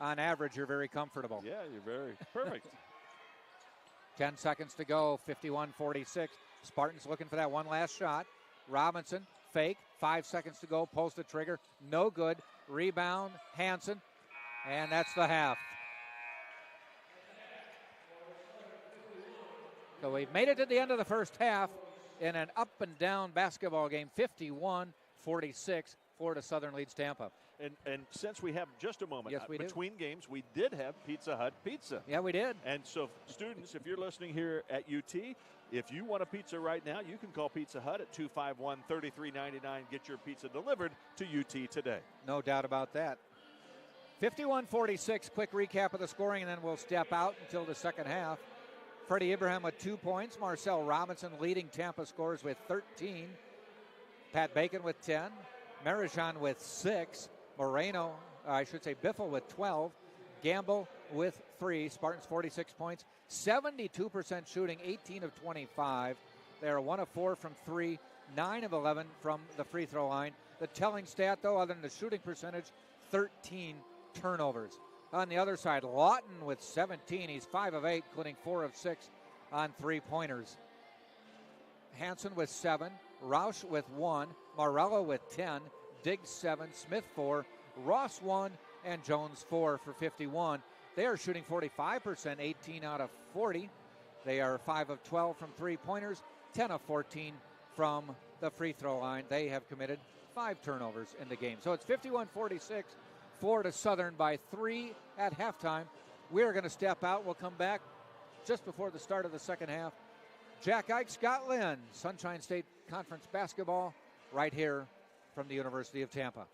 on average, you're very comfortable. Yeah, you're very perfect. 10 seconds to go, 51-46. Spartans looking for that one last shot. Robinson, fake, 5 seconds to go, pulls the trigger, no good. Rebound, Hansen, and that's the half. So we've made it to the end of the first half in an up and down basketball game, 51-46. Florida Southern leads Tampa. And since we have just a moment, Yes, we do. between games, we did have Pizza Hut pizza. Yeah, we did. And so, students, if you're listening here at UT, if you want a pizza right now, you can call Pizza Hut at 251-3399. Get your pizza delivered to UT today. No doubt about that. 51-46, quick recap of the scoring, and then we'll step out until the second half. Freddie Ibrahim with 2 points. Marcel Robinson leading Tampa scores with 13. Pat Bacon with 10. Marijan with 6. Biffle with 12. Gamble with 3. Spartans 46 points. 72% shooting, 18 of 25. They are 1 of 4 from 3, 9 of 11 from the free throw line. The telling stat, though, other than the shooting percentage, 13 turnovers. On the other side, Lawton with 17. He's 5 of 8, including 4 of 6 on three-pointers. Hansen with 7. Roush with 1. Morello with 10. Diggs 7. Smith 4. Ross 1. And Jones 4 for 51. They are shooting 45%, 18 out of 40. They are 5 of 12 from three-pointers, 10 of 14 from the free throw line. They have committed 5 turnovers in the game. So it's 51-46. Florida Southern by 3 at halftime. We're going to step out. We'll come back just before the start of the second half. Jack Ike, Scott Lynn, Sunshine State Conference basketball right here from the University of Tampa.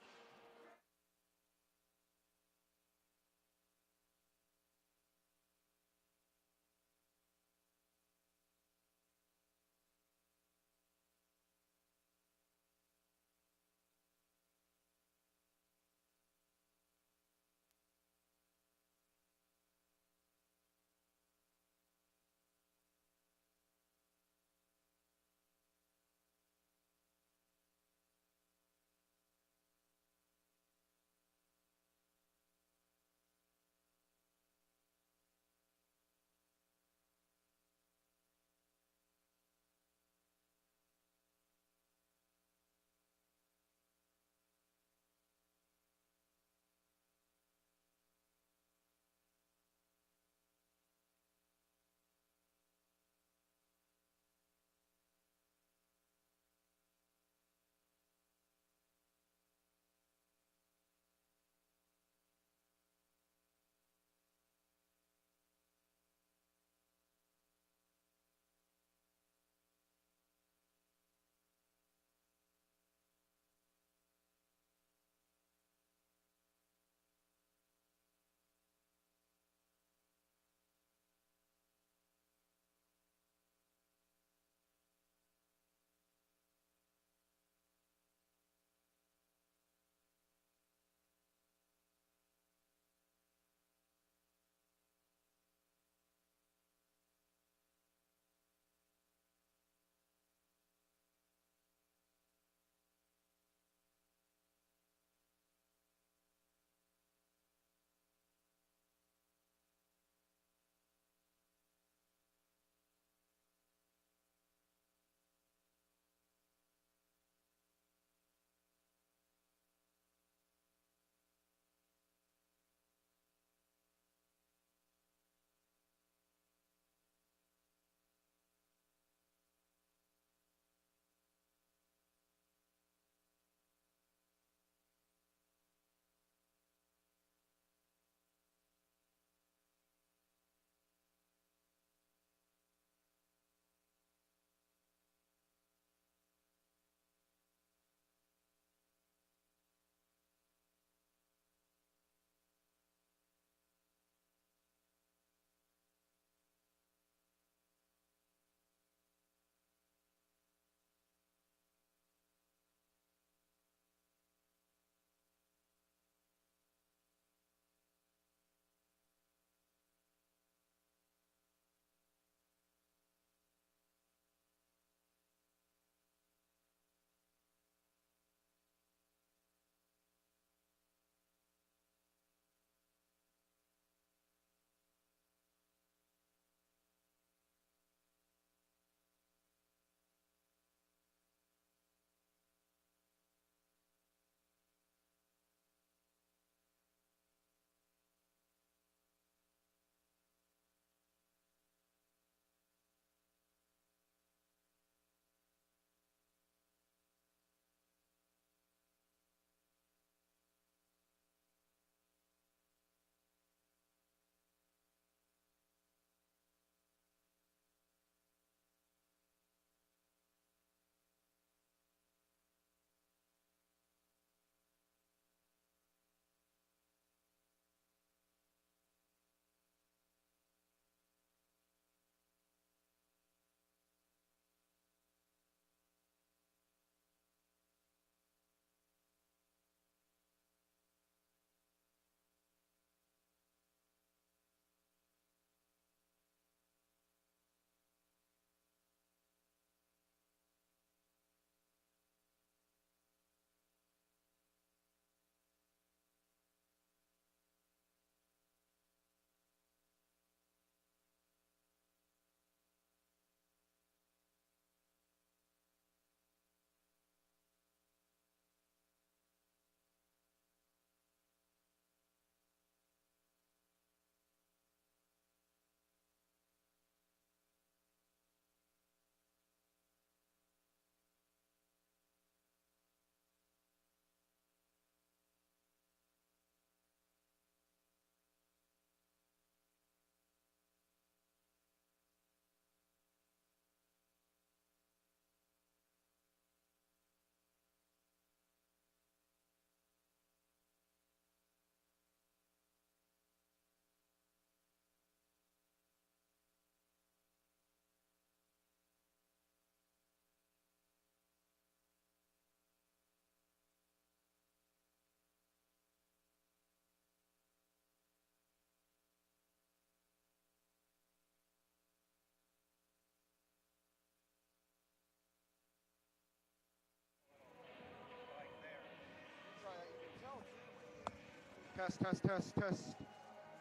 Test, test, test, test.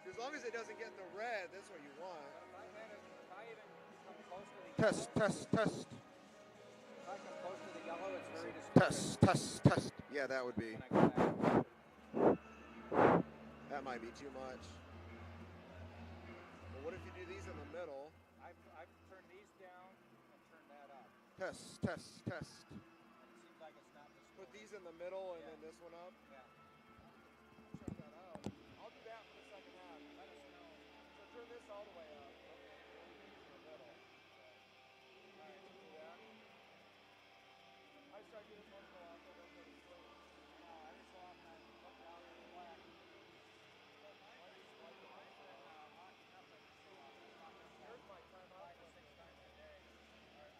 As long as it doesn't get in the red, that's what you want. Test, test, test. If I come close to the yellow, it's very Test, test, test. Yeah, that would be. That might be too much. Well, what if you do these in the middle? I've turned these down and turned that up. Test, test, test. And it seems like it's not the score. Put these in the middle and then this one up. Yeah. Check that out. I'll do that for the second half. Let us know. So turn this all the way up. Okay. In the middle. All right, do that. I start doing this once in a while so I don't go to sleep. Every so often I look down at the black. Here's my time out. 5 to 6 times a day. All right.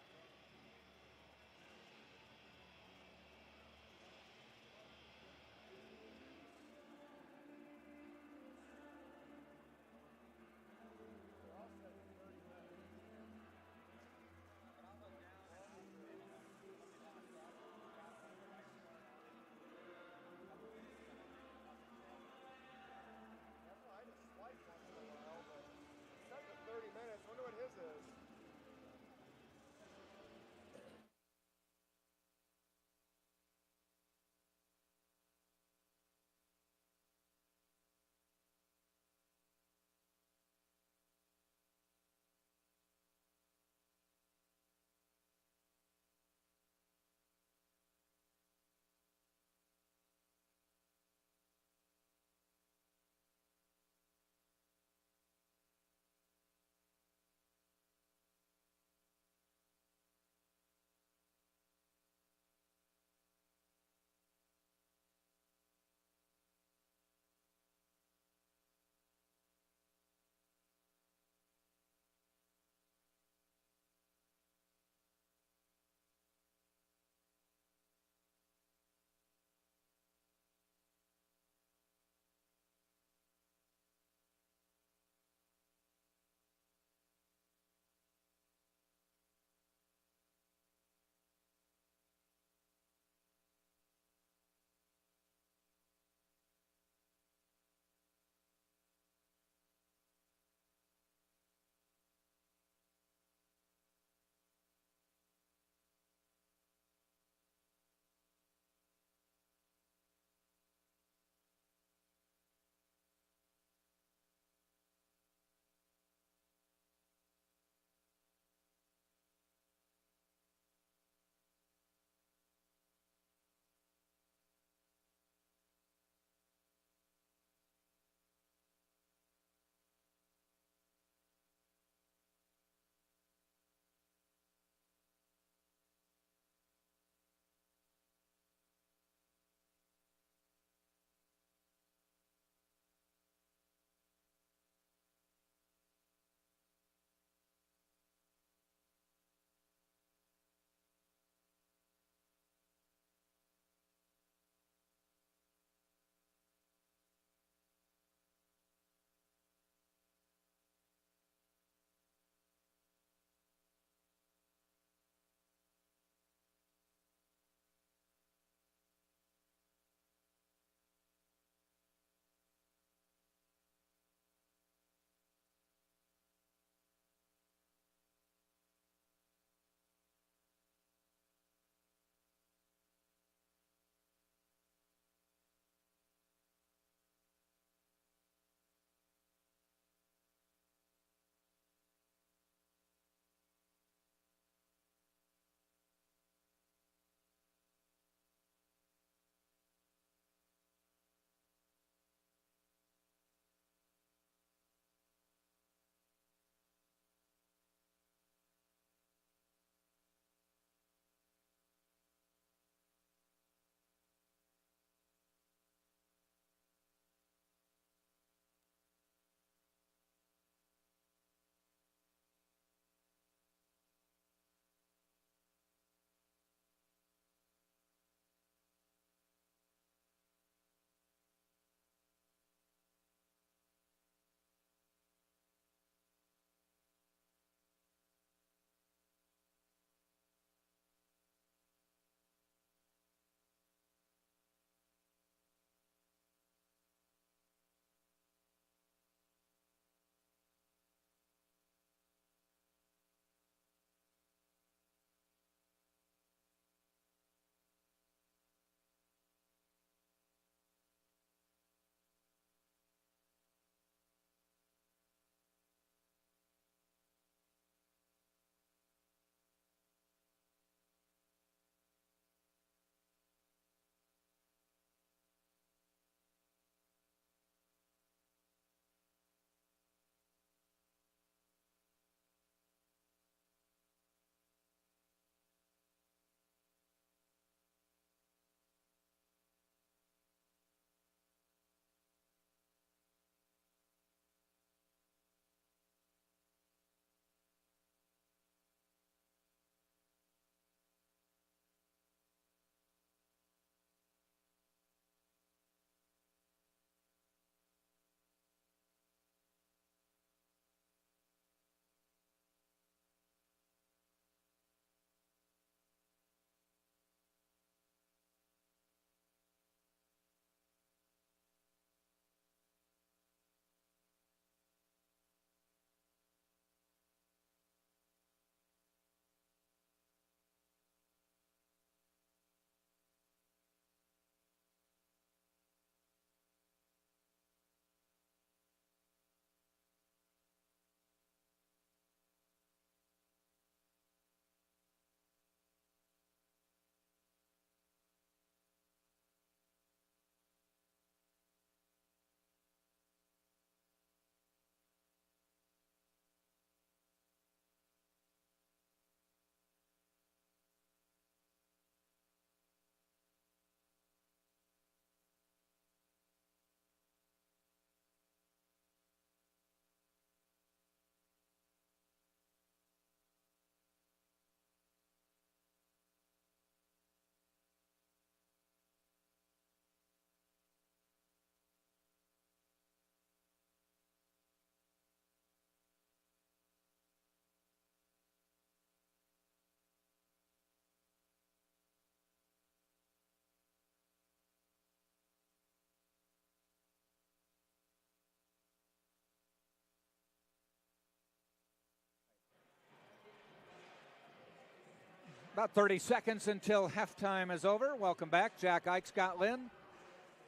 About 30 seconds until halftime is over. Welcome back. Jack Ike, Scott Lynn.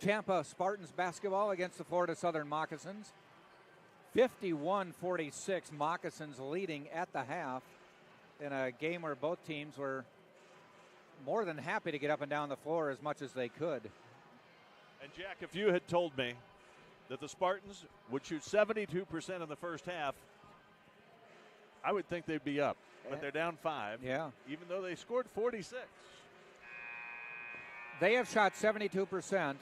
Tampa Spartans basketball against the Florida Southern Moccasins. 51-46, Moccasins leading at the half in a game where both teams were more than happy to get up and down the floor as much as they could. And Jack, if you had told me that the Spartans would shoot 72% in the first half, I would think they'd be up. But they're down 5. Yeah. Even though they scored 46. They have shot 72%.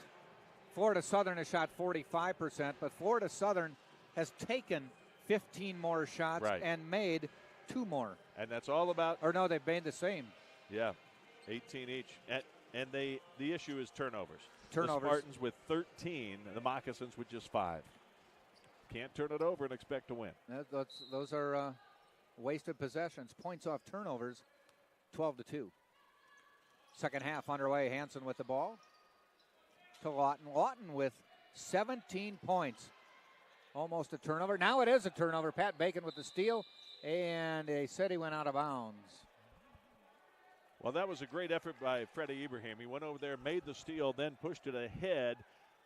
Florida Southern has shot 45%, but Florida Southern has taken 15 more shots and made 2 more. And that's all about. Or no, they've made the same. Yeah, 18 each. And the issue is turnovers. Turnovers. The Spartans with 13, the Moccasins with just 5. Can't turn it over and expect to win. Those are wasted possessions. Points off turnovers, 12-2. Second half underway. Hansen with the ball to Lawton. Lawton with 17 points. Almost a turnover. Now it is a turnover. Pat Bacon with the steal, and they said he went out of bounds. Well, that was a great effort by Freddie Ibrahim. He went over there, made the steal, then pushed it ahead.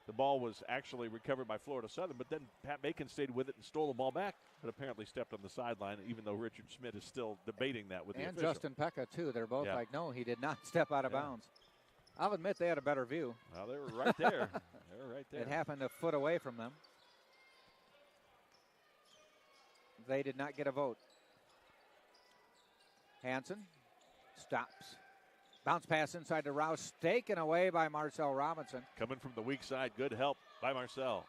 The ball was actually recovered by Florida Southern, but then Pat Bacon stayed with it and stole the ball back, but apparently stepped on the sideline, even though Richard Schmidt is still debating that with the official. Justin Pekka, too. They're both like, no, he did not step out of bounds. I'll admit they had a better view. Well, they were right there. They were right there. It happened a foot away from them. They did not get a vote. Hansen stops. Bounce pass inside to Rouse, taken away by Marcel Robinson. Coming from the weak side, good help by Marcel.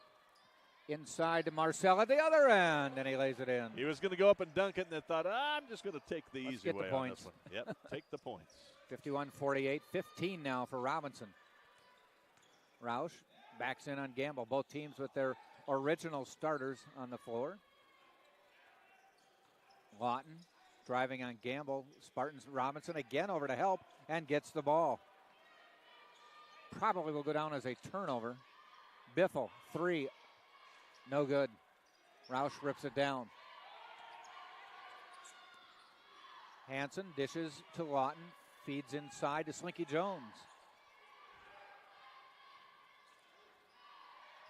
Inside to Marcel at the other end, and he lays it in. He was going to go up and dunk it, and then thought, I'm just going to take the easy way on this one. Yep, take the points. 51-48, 15 now for Robinson. Roush backs in on Gamble. Both teams with their original starters on the floor. Lawton driving on Gamble. Spartans Robinson again over to help and gets the ball. Probably will go down as a turnover. Biffle, 3. No good. Roush rips it down. Hansen dishes to Lawton. Feeds inside to Slinky Jones.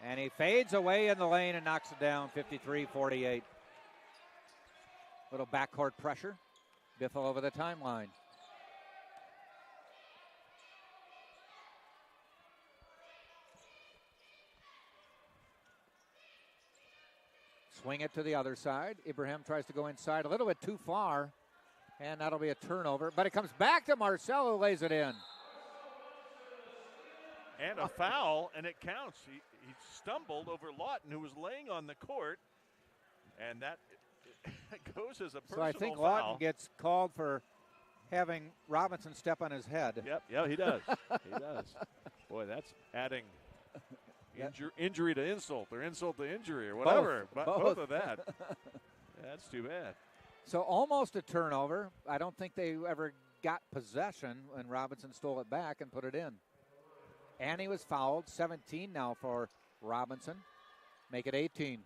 And he fades away in the lane and knocks it down, 53-48. Little backcourt pressure. Biffle over the timeline. Swing it to the other side. Ibrahim tries to go inside a little bit too far, and that'll be a turnover. But it comes back to Marcel, who lays it in. And a foul, and it counts. He stumbled over Lawton, who was laying on the court, and that goes as a personal foul. So I think Lawton gets called for having Robinson step on his head. Yep, yeah, he does. He does. Boy, that's adding injury to insult or insult to injury or whatever. Both of that. That's too bad. So almost a turnover. I don't think they ever got possession when Robinson stole it back and put it in. And he was fouled. 17 now for Robinson. Make it 18.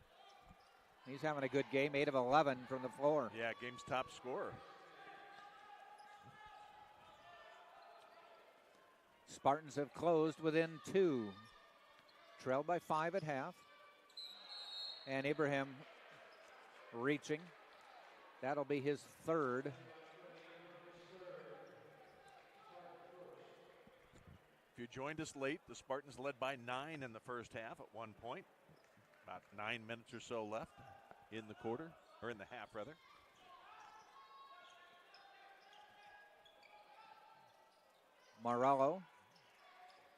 He's having a good game. 8 of 11 from the floor. Yeah, game's top scorer. Spartans have closed within 2. Trailed by 5 at half. And Ibrahim reaching. That'll be his 3rd. If you joined us late, the Spartans led by 9 in the first half at one point. About 9 minutes or so left in the quarter, or in the half, rather. Morello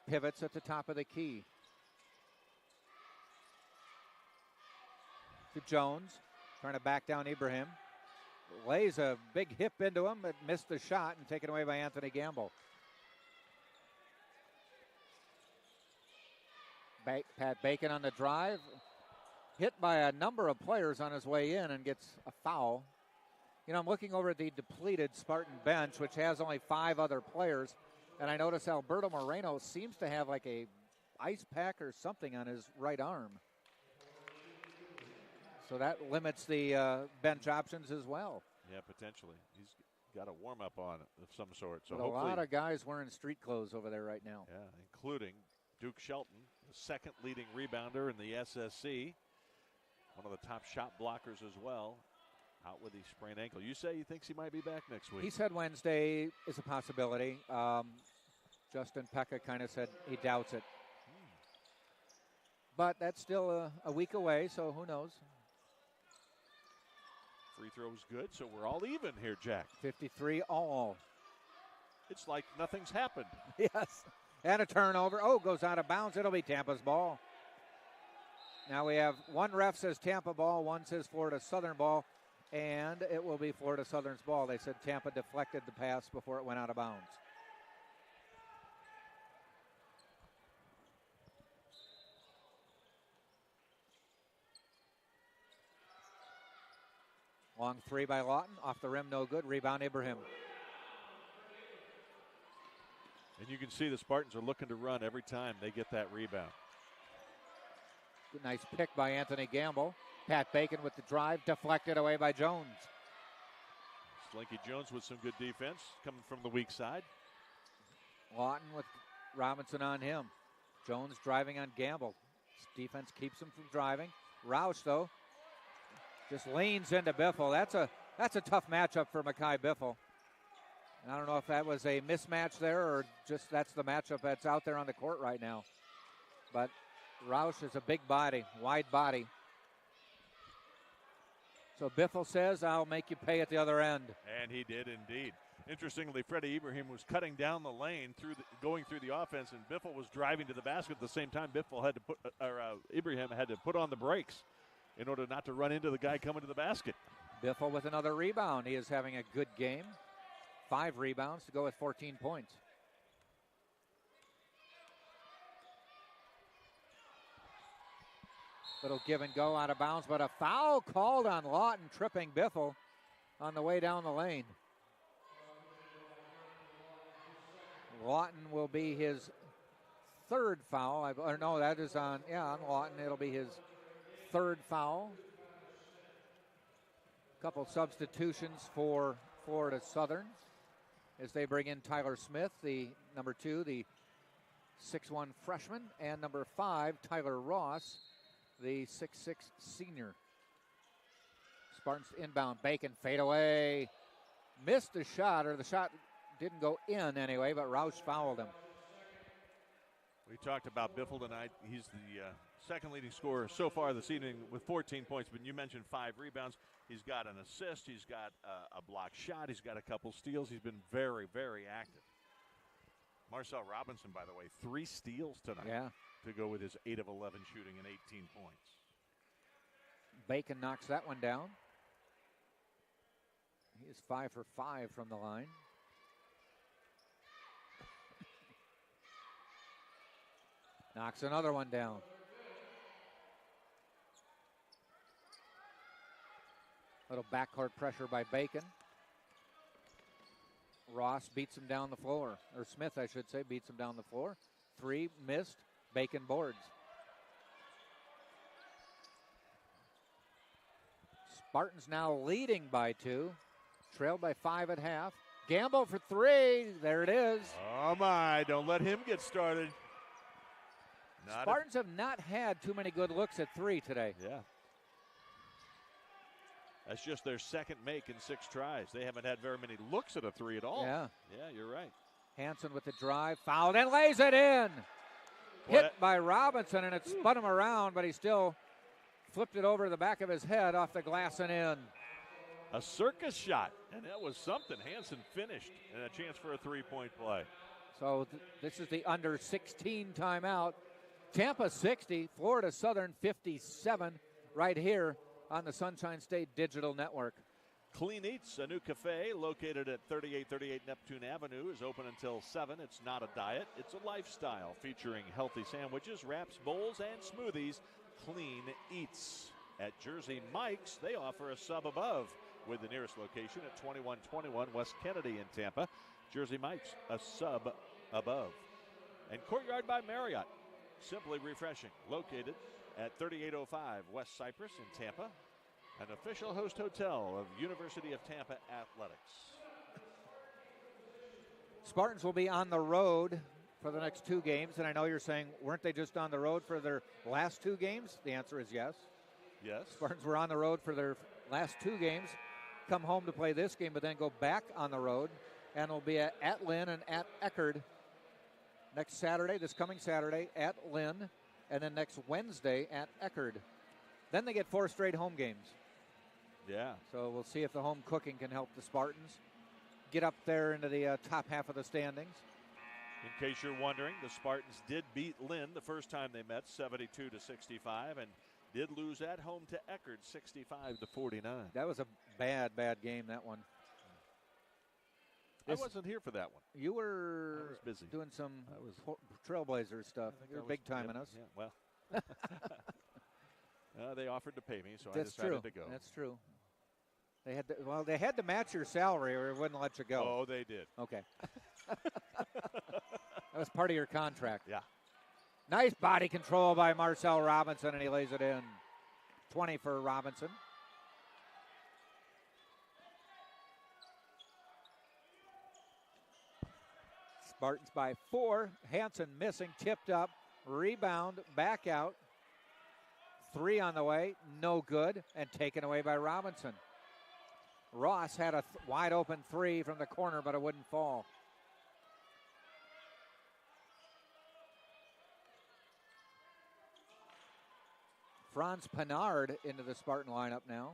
pivots at the top of the key. To Jones, trying to back down Ibrahim. Lays a big hip into him, but missed the shot and taken away by Anthony Gamble. Pat Bacon on the drive. Hit by a number of players on his way in and gets a foul. You know, I'm looking over at the depleted Spartan bench, which has only 5 other players, and I notice Alberto Moreno seems to have like a ice pack or something on his right arm. So that limits the bench options as well. Yeah, potentially. got a warm-up on of some sort. So a lot of guys wearing street clothes over there right now. Yeah, including Duke Shelton, the second leading rebounder in the SSC. One of the top shot blockers as well. Out with the sprained ankle. You say he thinks he might be back next week. He said Wednesday is a possibility. Justin Pekka kind of said he doubts it. But that's still a week away, so who knows? Free throw's good, so we're all even here, Jack. 53 all. It's like nothing's happened. Yes. And a turnover. Oh, goes out of bounds. It'll be Tampa's ball. Now we have one ref says Tampa ball, one says Florida Southern ball, and it will be Florida Southern's ball. They said Tampa deflected the pass before it went out of bounds. Long three by Lawton. Off the rim, no good. Rebound, Ibrahim. And you can see the Spartans are looking to run every time they get that rebound. Good, nice pick by Anthony Gamble. Pat Bacon with the drive, deflected away by Jones. Slinky Jones with some good defense coming from the weak side. Lawton with Robinson on him. Jones driving on Gamble. His defense keeps him from driving. Roush, though, just leans into Biffle. That's a tough matchup for Makai Biffle. And I don't know if that was a mismatch there or just that's the matchup that's out there on the court right now. But Roush is a big body, wide body. So Biffle says, I'll make you pay at the other end. And he did indeed. Interestingly, Freddie Ibrahim was cutting down the lane going through the offense, and Biffle was driving to the basket at the same time. Ibrahim had to put on the brakes in order not to run into the guy coming to the basket. Biffle with another rebound. He is having a good game. 5 rebounds to go with 14 points. Little give and go out of bounds, but a foul called on Lawton, tripping Biffle on the way down the lane. Lawton will be his third foul. Or no, that is on Lawton. It'll be his third foul. Couple substitutions for Florida Southern as they bring in Tyler Smith, the number 2, the 6'1" freshman, and number 5, Tyler Ross, the 6'6" senior. Spartans inbound. Bacon fade away. Missed the shot, or the shot didn't go in anyway, but Roush fouled him. We talked about Biffle tonight. He's the second leading scorer so far this evening with 14 points, but you mentioned 5 rebounds. He's got an assist. He's got a block shot. He's got a couple steals. He's been very, very active. Marcel Robinson, by the way, 3 steals tonight. Yeah. To go with his 8 of 11 shooting and 18 points. Bacon knocks that one down. He is 5 for 5 from the line. Knocks another one down. Little backcourt pressure by Bacon. Ross beats him down the floor. Or Smith, I should say, beats him down the floor. 3 missed. Bacon boards. Spartans now leading by 2. Trailed by 5 at half. Gamble for 3. There it is. Oh, my. Don't let him get started. Spartans have not had too many good looks at 3 today. Yeah. That's just their second make in 6 tries. They haven't had very many looks at a 3 at all. Yeah. Yeah, you're right. Hansen with the drive. Fouled and lays it in. Hit by Robinson, and it spun him around, but he still flipped it over the back of his head off the glass and in. A circus shot, and that was something. Hansen finished, and a chance for a 3-point play. So this is the under 16 timeout. Tampa 60, Florida Southern 57 right here on the Sunshine State Digital Network. Clean Eats, a new cafe located at 3838 Neptune Avenue, is open until 7. It's not a diet, it's a lifestyle featuring healthy sandwiches, wraps, bowls, and smoothies. Clean Eats. At Jersey Mike's, they offer a sub above with the nearest location at 2121 West Kennedy in Tampa. Jersey Mike's, a sub above. And Courtyard by Marriott, simply refreshing, located at 3805 West Cypress in Tampa. An official host hotel of University of Tampa Athletics. Spartans will be on the road for the next 2 games, and I know you're saying, weren't they just on the road for their last 2 games? The answer is yes. Yes. Spartans were on the road for their last 2 games, come home to play this game, but then go back on the road, and will be at Lynn and at Eckerd next Saturday, this coming Saturday, at Lynn, and then next Wednesday at Eckerd. Then they get 4 straight home games. Yeah. So we'll see if the home cooking can help the Spartans get up there into the top half of the standings. In case you're wondering, the Spartans did beat Lynn the first time they met, 72-65, and did lose at home to Eckerd, 65-49. That was a bad game, that one. I wasn't here for that one. You were I was busy. doing some Trailblazer stuff. You're big time in us. Yeah, well, they offered to pay me, so That's I decided true. to go. That's true. They had to match your salary or it wouldn't let you go. Oh, they did. Okay. That was part of your contract. Yeah. Nice body control by Marcel Robinson, and he lays it in. 20 for Robinson. Spartans by 4. Hansen missing, tipped up, rebound, back out. 3 on the way, no good, and taken away by Robinson. Ross had a wide open 3 from the corner, but it wouldn't fall. Franz Pinard into the Spartan lineup now.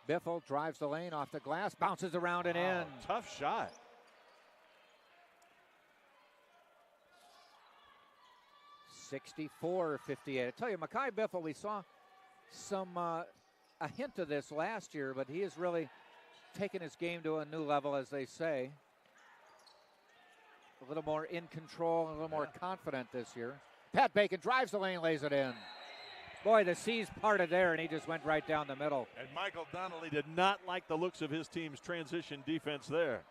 Biffle drives the lane off the glass, bounces around and in. Tough shot. (64-58). I tell you, Makai Biffle, we saw a hint of this last year, but he has really taken his game to a new level, as they say. A little more in control, a little more confident this year. Pat Bacon drives the lane, lays it in. Boy, the C's parted there, and he just went right down the middle. And Michael Donnelly did not like the looks of his team's transition defense there.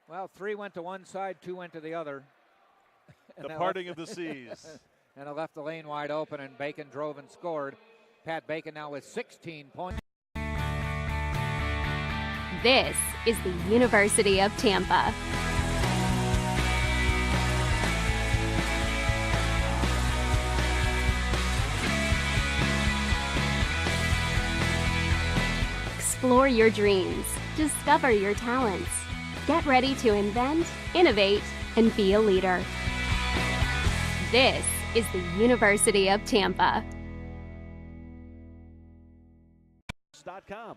Well, 3 went to one side, 2 went to the other. The parting of the C's. And it left the lane wide open, and Bacon drove and scored. Pat Bacon now with 16 points. This is the University of Tampa. Explore your dreams. Discover your talents. Get ready to invent, innovate, and be a leader. This is the University of Tampa. .com.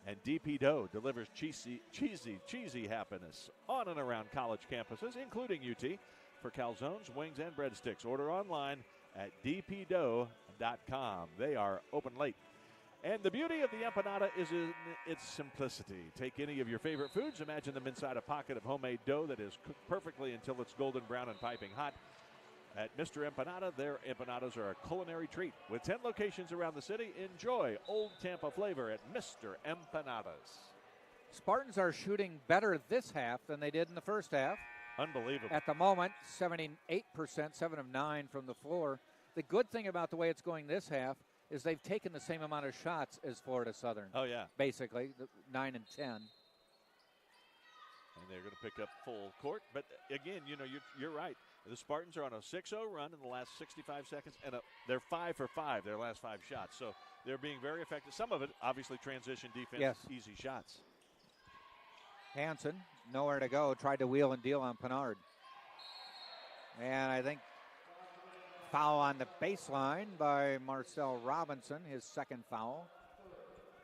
And DP Dough delivers cheesy happiness on and around college campuses, including UT, for calzones, wings, and breadsticks. Order online at dpdough.com. They are open late. And the beauty of the empanada is in its simplicity. Take any of your favorite foods, imagine them inside a pocket of homemade dough that is cooked perfectly until it's golden brown and piping hot. At Mr. Empanada, their empanadas are a culinary treat. With 10 locations around the city, enjoy Old Tampa flavor at Mr. Empanadas. Spartans are shooting better this half than they did in the first half. Unbelievable. At the moment, 78%, 7 of 9 from the floor. The good thing about the way it's going this half is they've taken the same amount of shots as Florida Southern. Oh, yeah. Basically, 9 and 10. And they're going to pick up full court. But, again, you're right. The Spartans are on a 6-0 run in the last 65 seconds, and they're 5 for 5 their last 5 shots. So they're being very effective. Some of it, obviously, transition defense, yes. Easy shots. Hansen, nowhere to go, tried to wheel and deal on Pinard. And I think foul on the baseline by Marcel Robinson, his second foul.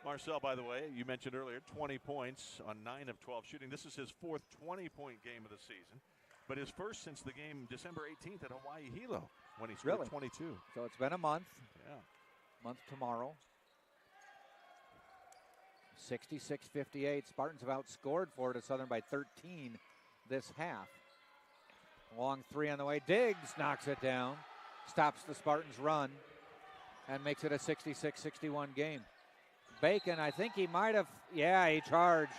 Marcel, by the way, you mentioned earlier, 20 points on 9 of 12 shooting. This is his 4th 20-point game of the season. But his first since the game December 18th at Hawaii Hilo when he scored 22. So it's been a month. Yeah. Month tomorrow. 66-58. Spartans have outscored Florida Southern by 13 this half. Long 3 on the way. Diggs knocks it down. Stops the Spartans' run and makes it a 66-61 game. Bacon, I think he might have, he charged.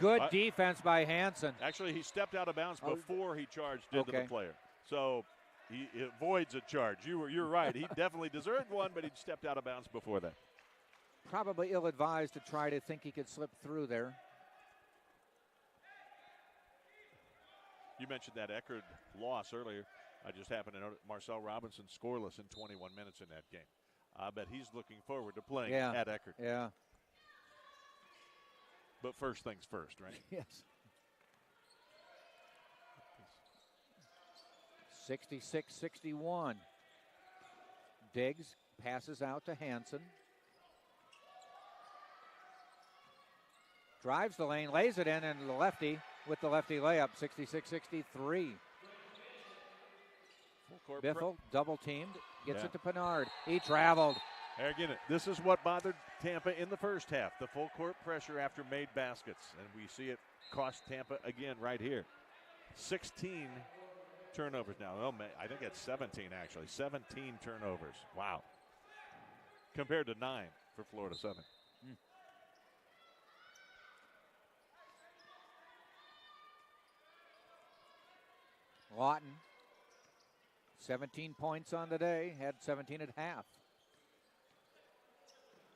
Good defense by Hansen. Actually, he stepped out of bounds before he charged into the player. So he avoids a charge. You're right. He definitely deserved one, but he stepped out of bounds before that. probably ill-advised to try to think he could slip through there. You mentioned that Eckerd loss earlier. I just happened to note Marcel Robinson scoreless in 21 minutes in that game. I bet he's looking forward to playing at Eckerd. Yeah. But first things first, right? Yes. 66-61. Diggs passes out to Hansen. Drives the lane, lays it in, and the lefty with the lefty layup, 66-63. Biffle double teamed, gets it to Pinard. He traveled. Again, this is what bothered Tampa in the first half, the full court pressure after made baskets. And we see it cost Tampa again right here. 16 turnovers now. Oh, I think it's 17 actually. 17 turnovers. Wow. Compared to 9 for Florida Southern. Lawton, 17 points on the day, had 17 at half.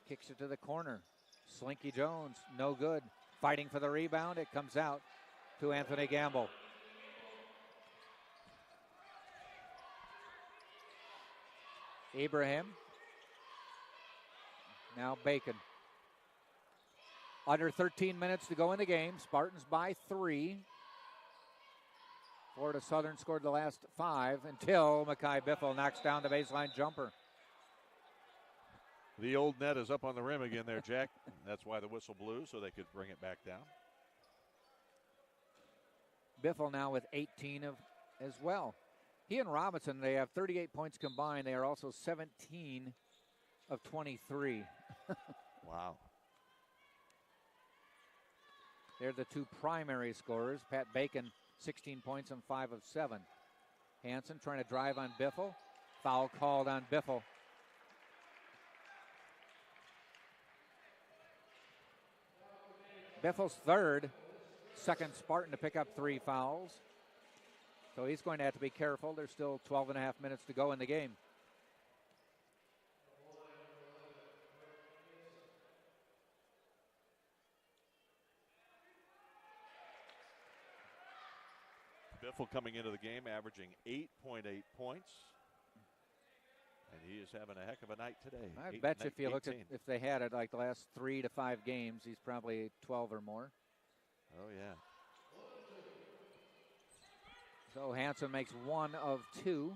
Kicks it to the corner. Slinky Jones, no good. Fighting for the rebound, it comes out to Anthony Gamble. Ibrahim. Now Bacon. Under 13 minutes to go in the game. Spartans by 3. Florida Southern scored the last 5 until Makai Biffle knocks down the baseline jumper. The old net is up on the rim again there, Jack. That's why the whistle blew, so they could bring it back down. Biffle now with 18 as well. He and Robinson, they have 38 points combined. They are also 17 of 23. Wow. They're the two primary scorers. Pat Bacon, 16 points on 5 of 7. Hansen trying to drive on Biffle. Foul called on Biffle. Biffle's third, second Spartan to pick up 3 fouls. So he's going to have to be careful. There's still 12 and a half minutes to go in the game. Biffle coming into the game averaging 8.8 points. And he is having a heck of a night today. I bet you if you look at if they had it like the last 3 to 5 games, he's probably 12 or more. Oh, yeah. So Hansen makes 1 of 2.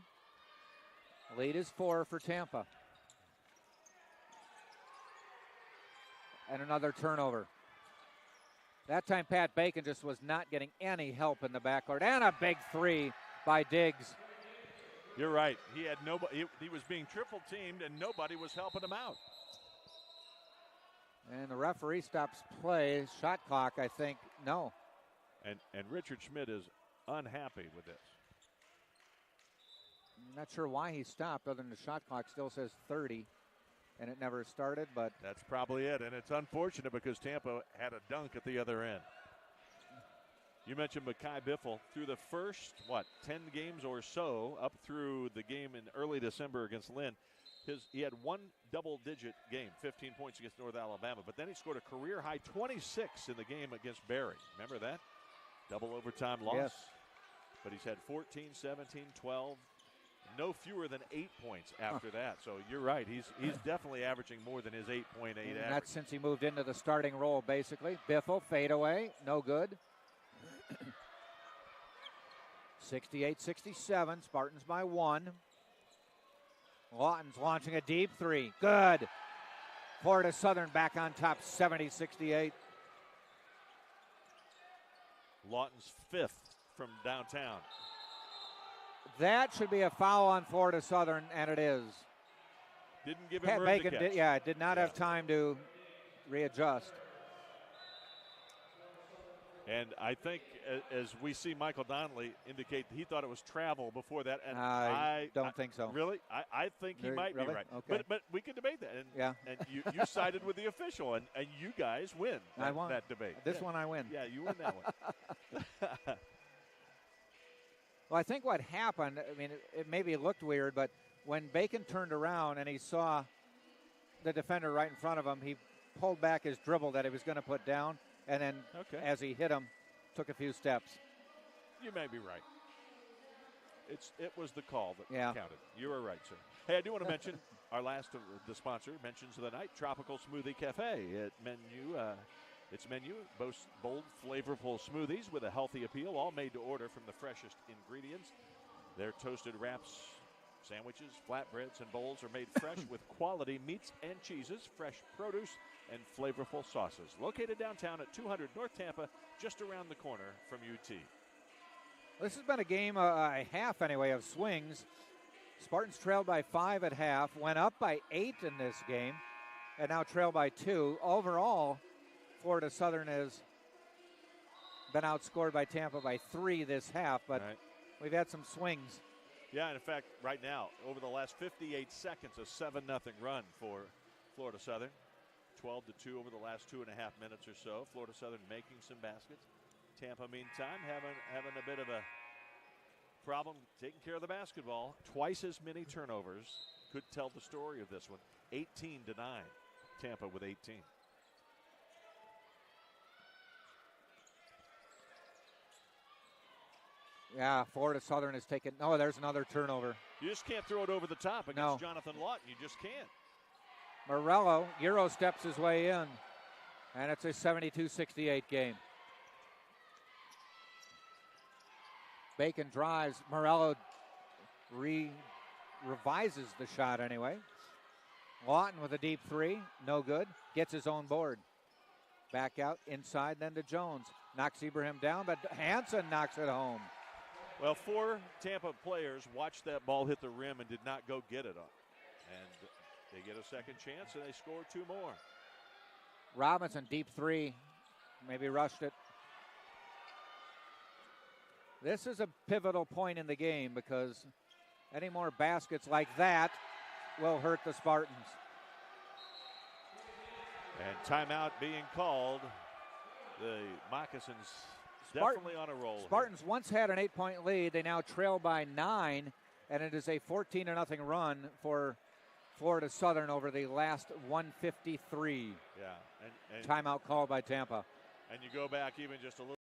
Lead is 4 for Tampa. And another turnover. That time Pat Bacon just was not getting any help in the backcourt. And a big 3 by Diggs. You're right. He had nobody. He was being triple teamed, and nobody was helping him out. And the referee stops play. Shot clock, I think. No. And Richard Schmidt is unhappy with this. I'm not sure why he stopped, other than the shot clock still says 30, and it never started. But that's probably it. And it's unfortunate because Tampa had a dunk at the other end. You mentioned Makai Biffle. Through the first, 10 games or so, up through the game in early December against Lynn, he had 1 double-digit game, 15 points against North Alabama. But then he scored a career-high 26 in the game against Barry. Remember that? Double overtime loss. Yes. But he's had 14, 17, 12, no fewer than 8 points after that. So you're right. He's definitely averaging more than his 8.8 average. That's since he moved into the starting role, basically. Biffle, fadeaway, no good. 68-67, Spartans by 1. Lawton's launching a deep 3. Good. Florida Southern back on top, 70-68. Lawton's 5th from downtown. That should be a foul on Florida Southern, and it is. Didn't give him Pat room Bacon to catch. did not have time to readjust. And I think as we see Michael Donnelly indicate, he thought it was travel before that. And I don't think so. Really? I think he might be right. Okay. But we can debate that. And, and you sided with the official, and you guys win I won. that debate. This one I win. Yeah, you win that one. Well, I think what happened, I mean, it maybe looked weird, but when Bacon turned around and he saw the defender right in front of him. He pulled back his dribble that he was going to put down, and then as he hit him, took a few steps. You may be right. It was the call that counted. You were right, sir. Hey, I do want to mention our last of the sponsor mentions of the night, Tropical Smoothie Cafe. Its menu boasts bold, flavorful smoothies with a healthy appeal, all made to order from the freshest ingredients. Their toasted wraps, sandwiches, flatbreads, and bowls are made fresh with quality meats and cheeses, fresh produce, and flavorful sauces. Located downtown at 200 North Tampa, just around the corner from UT. This has been a game, a half anyway, of swings. Spartans trailed by 5 at half, went up by 8 in this game, and now trail by 2. Overall, Florida Southern has been outscored by Tampa by 3 this half, but we've had some swings. Yeah, and in fact, right now, over the last 58 seconds, a 7-0 run for Florida Southern. 12-2 over the last 2.5 minutes or so. Florida Southern making some baskets. Tampa, meantime, having a bit of a problem taking care of the basketball. Twice as many turnovers. Could tell the story of this one. 18-9. Tampa with 18. Yeah, Florida Southern has taken. No, there's another turnover. You just can't throw it over the top against Jonathan Lawton. You just can't. Morello, Euro steps his way in, and it's a 72-68 game. Bacon drives. Morello revises the shot anyway. Lawton with a deep three. No good. Gets his own board. Back out inside, then to Jones. Knocks Ibrahim down, but Hansen knocks it home. Well, 4 Tampa players watched that ball hit the rim and did not go get it up. And they get a second chance, and they score 2 more. Robinson, deep three. Maybe rushed it. This is a pivotal point in the game because any more baskets like that will hurt the Spartans. And timeout being called. The Moccasins definitely on a roll. Spartans once had an 8-point lead. They now trail by 9, and it is a 14-0 run for Florida Southern over the last 153. Yeah. And timeout called by Tampa. And you go back even just a little.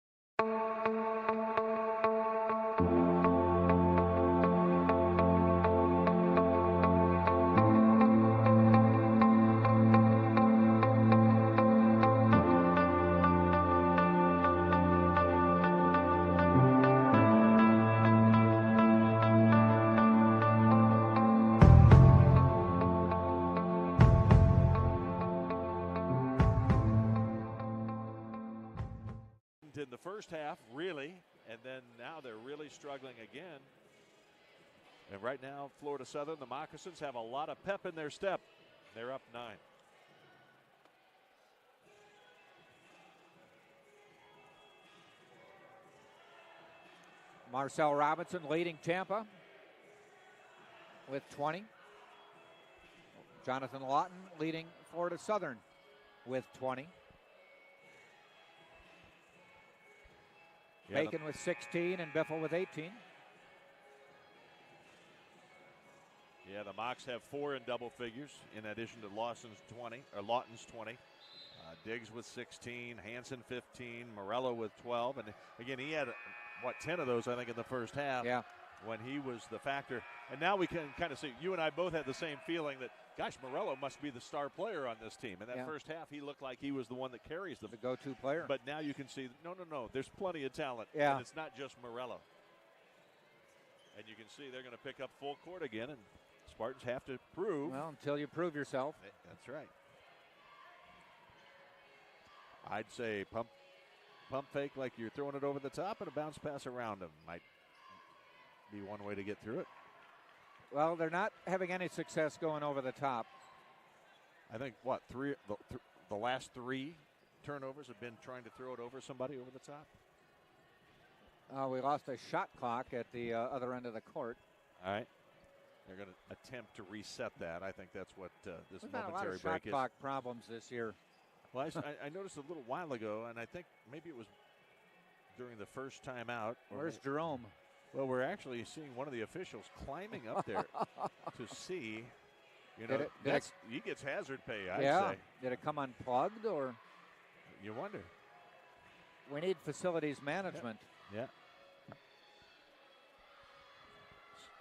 In the first half, really, and then now they're really struggling again. And right now, Florida Southern, the Moccasins, have a lot of pep in their step. They're up 9. Marcel Robinson leading Tampa with 20. Jonathan Lawton leading Florida Southern with 20. Yeah, Bacon with 16 and Biffle with 18. Yeah, the Mocs have 4 in double figures in addition to Lawton's 20. Diggs with 16, Hansen 15, Morello with 12. And again, he had, 10 of those, I think, in the first half when he was the factor. And now we can kind of see, you and I both had the same feeling that, gosh, Morello must be the star player on this team. In that first half, he looked like he was the one that carries them. The go-to player. But now you can see, no, there's plenty of talent. Yeah. And it's not just Morello. And you can see they're going to pick up full court again, and Spartans have to prove. Well, until you prove yourself. That's right. I'd say pump fake like you're throwing it over the top, and a bounce pass around them might be one way to get through it. Well, they're not having any success going over the top. I think, the last 3 turnovers have been trying to throw it over somebody over the top? We lost a shot clock at the other end of the court. All right. They're going to attempt to reset that. I think that's what this We've had momentary a lot of break shot is. clock problems this year. Well, I noticed a little while ago, and I think maybe it was during the first time out. Where's Jerome? Well, we're actually seeing one of the officials climbing up there to see You know, he gets hazard pay, I'd say. Did it come unplugged, or? You wonder. We need facilities management. Yeah.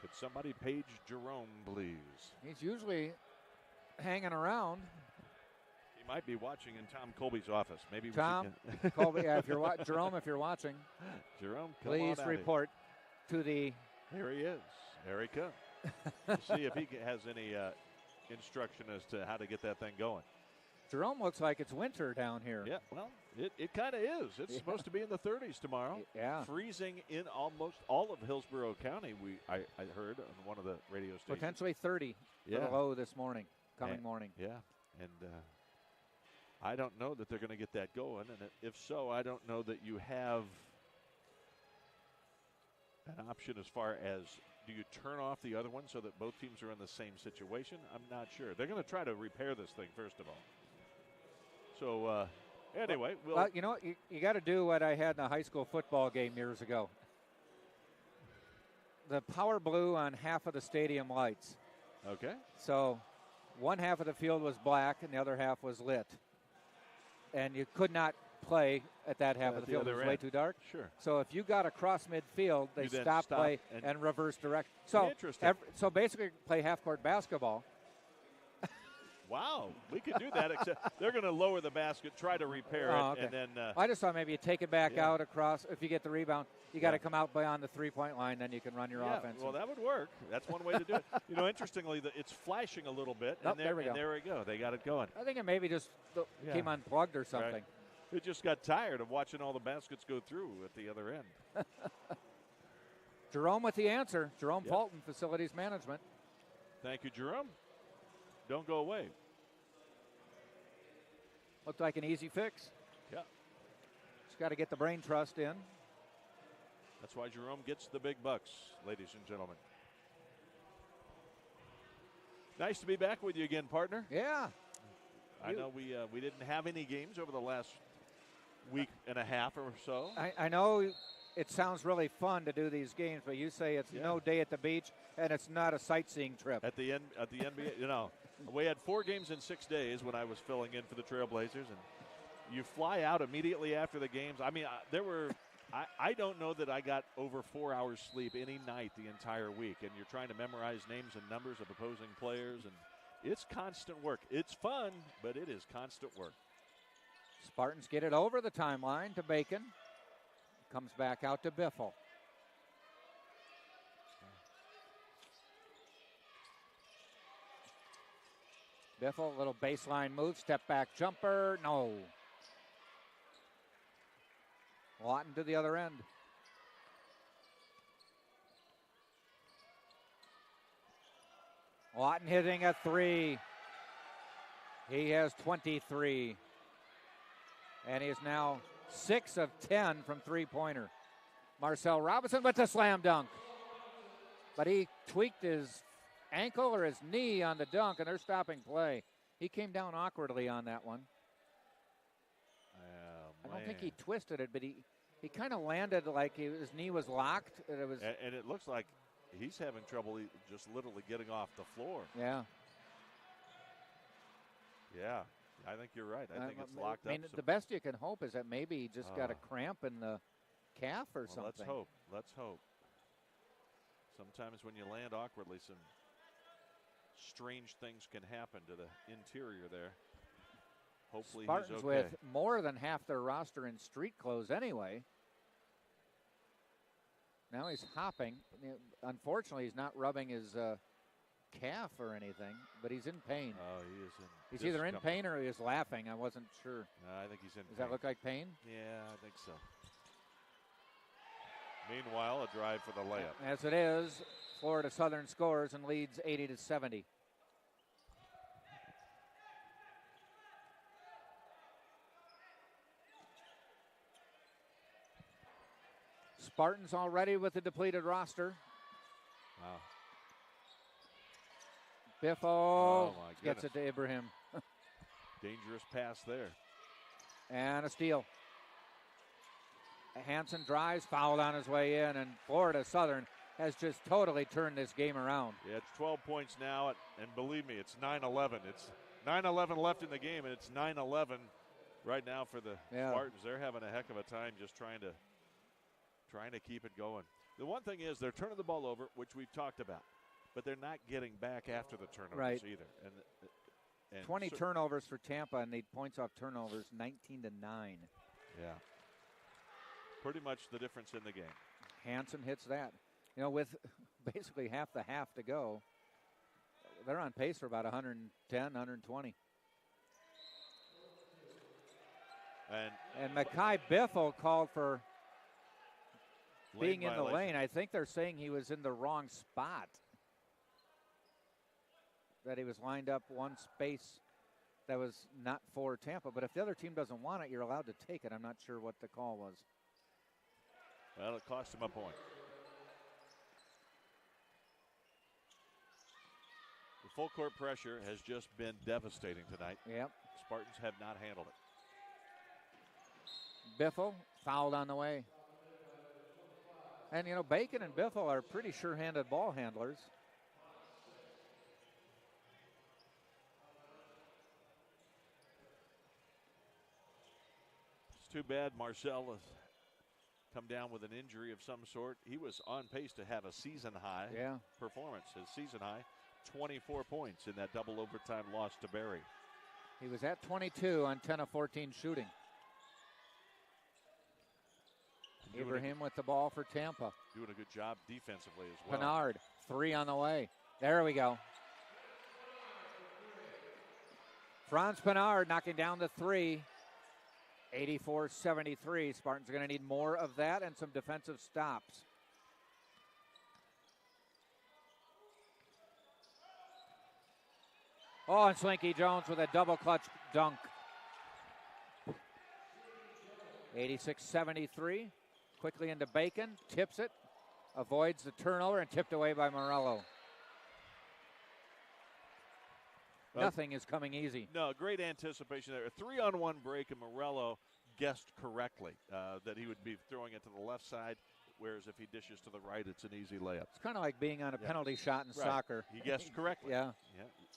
Could somebody page Jerome, please? He's usually hanging around. He might be watching in Tom Colby's office. Maybe Tom Colby, if you're Jerome, if you're watching, Jerome, please report to the. Here he is. Here he comes. We'll see if he has any instruction as to how to get that thing going. Jerome looks like it's winter down here. Yeah, well, it kind of is. It's supposed to be in the 30s tomorrow. Yeah. Freezing in almost all of Hillsborough County, I heard on one of the radio stations. Potentially 30 for the low this morning, morning. Yeah, and I don't know that they're going to get that going. And if so, I don't know that you have an option as far as, do you turn off the other one so that both teams are in the same situation? I'm not sure. They're going to try to repair this thing, first of all. So, anyway. Well, you know what? You got to do what I had in a high school football game years ago. The power blew on half of the stadium lights. Okay. So one half of the field was black and the other half was lit. And you could not play at that half of the field. It was way too dark. Sure. So if you got across midfield, they stopped play and reverse direct. So, so basically play half-court basketball. Wow, we could do that, except they're going to lower the basket, try to repair it, okay. and then... I just thought maybe you take it back out across. If you get the rebound, you got to come out beyond the three-point line, then you can run your offense. Well, that would work. That's one way to do it. You know, interestingly, it's flashing a little bit, and there we go. They got it going. I think it maybe just came unplugged or something. Right. It just got tired of watching all the baskets go through at the other end. Jerome with the answer. Jerome Fulton, Facilities Management. Thank you, Jerome. Don't go away. Looked like an easy fix. Yeah. Just got to get the brain trust in. That's why Jerome gets the big bucks, ladies and gentlemen. Nice to be back with you again, partner. Yeah. I know we didn't have any games over the last week and a half or so. I know it sounds really fun to do these games, but you say it's no day at the beach and it's not a sightseeing trip. At the NBA, you know, we had 4 games in 6 days when I was filling in for the Trailblazers, and you fly out immediately after the games. I mean, I don't know that I got over 4 hours sleep any night the entire week, and you're trying to memorize names and numbers of opposing players, and it's constant work. It's fun, but it is constant work. Spartans get it over the timeline to Bacon. Comes back out to Biffle. Biffle, little baseline move, step back jumper, no. Lawton to the other end. Lawton hitting a 3. He has 23. And he is now 6 of 10 from three-pointer. Marcel Robinson with the slam dunk. But he tweaked his ankle or his knee on the dunk, and they're stopping play. He came down awkwardly on that one. Oh, I don't think he twisted it, but he kind of landed like his knee was locked. And it looks like he's having trouble just literally getting off the floor. Yeah. Yeah, I think you're right. I think it's locked up. I mean, the best you can hope is that maybe he just got a cramp in the calf or something. Let's hope. Sometimes when you land awkwardly, some strange things can happen to the interior there. Hopefully Spartans he's okay. With more than half their roster in street clothes anyway. Now he's hopping. Unfortunately, he's not rubbing his calf or anything, but he's in pain. Oh, he is in. He's either in pain or he is laughing. I wasn't sure. No, I think he's in pain. Does that look like pain? Yeah, I think so. Meanwhile, a drive for the layup. As it is, Florida Southern scores and leads 80-70. Spartans already with a depleted roster. Wow. Biffle gets it to Ibrahim. Dangerous pass there. And a steal. Hansen drives, fouled on his way in, and Florida Southern has just totally turned this game around. Yeah, it's 12 points now, and believe me, it's 9-11. It's 9-11 left in the game, and it's 9-11 right now for the Spartans. They're having a heck of a time just trying to keep it going. The one thing is they're turning the ball over, which we've talked about, but they're not getting back after the turnovers either. And 20 turnovers for Tampa, and they points off turnovers 19-9. Yeah. Pretty much the difference in the game. Hansen hits that. You know, with basically half the half to go, they're on pace for about 110, 120. And Mekhi Biffle called for being in the lane. I think they're saying he was in the wrong spot. That he was lined up one space that was not for Tampa. But if the other team doesn't want it, you're allowed to take it. I'm not sure what the call was. Well, it cost him a point. The full court pressure has just been devastating tonight. Yep. Spartans have not handled it. Biffle fouled on the way. And, you know, Bacon and Biffle are pretty sure-handed ball handlers. It's too bad Marcel has come down with an injury of some sort. He was on pace to have a season-high performance. His season-high, 24 points in that double overtime loss to Barry. He was at 22 on 10 of 14 shooting. Ibrahim with the ball for Tampa. Doing a good job defensively as well. Pinard, 3 on the way. There we go. Franz Pinard knocking down the 3. 84-73. Spartans are going to need more of that and some defensive stops. Oh, and Slinky Jones with a double clutch dunk. 86-73. Quickly into Bacon, tips it, avoids the turnover, and tipped away by Morello. Nothing is coming easy. No, great anticipation there. A 3-on-1 break, and Morello guessed correctly that he would be throwing it to the left side, whereas if he dishes to the right, it's an easy layup. It's kind of like being on a penalty shot in soccer. He guessed correctly. Yeah.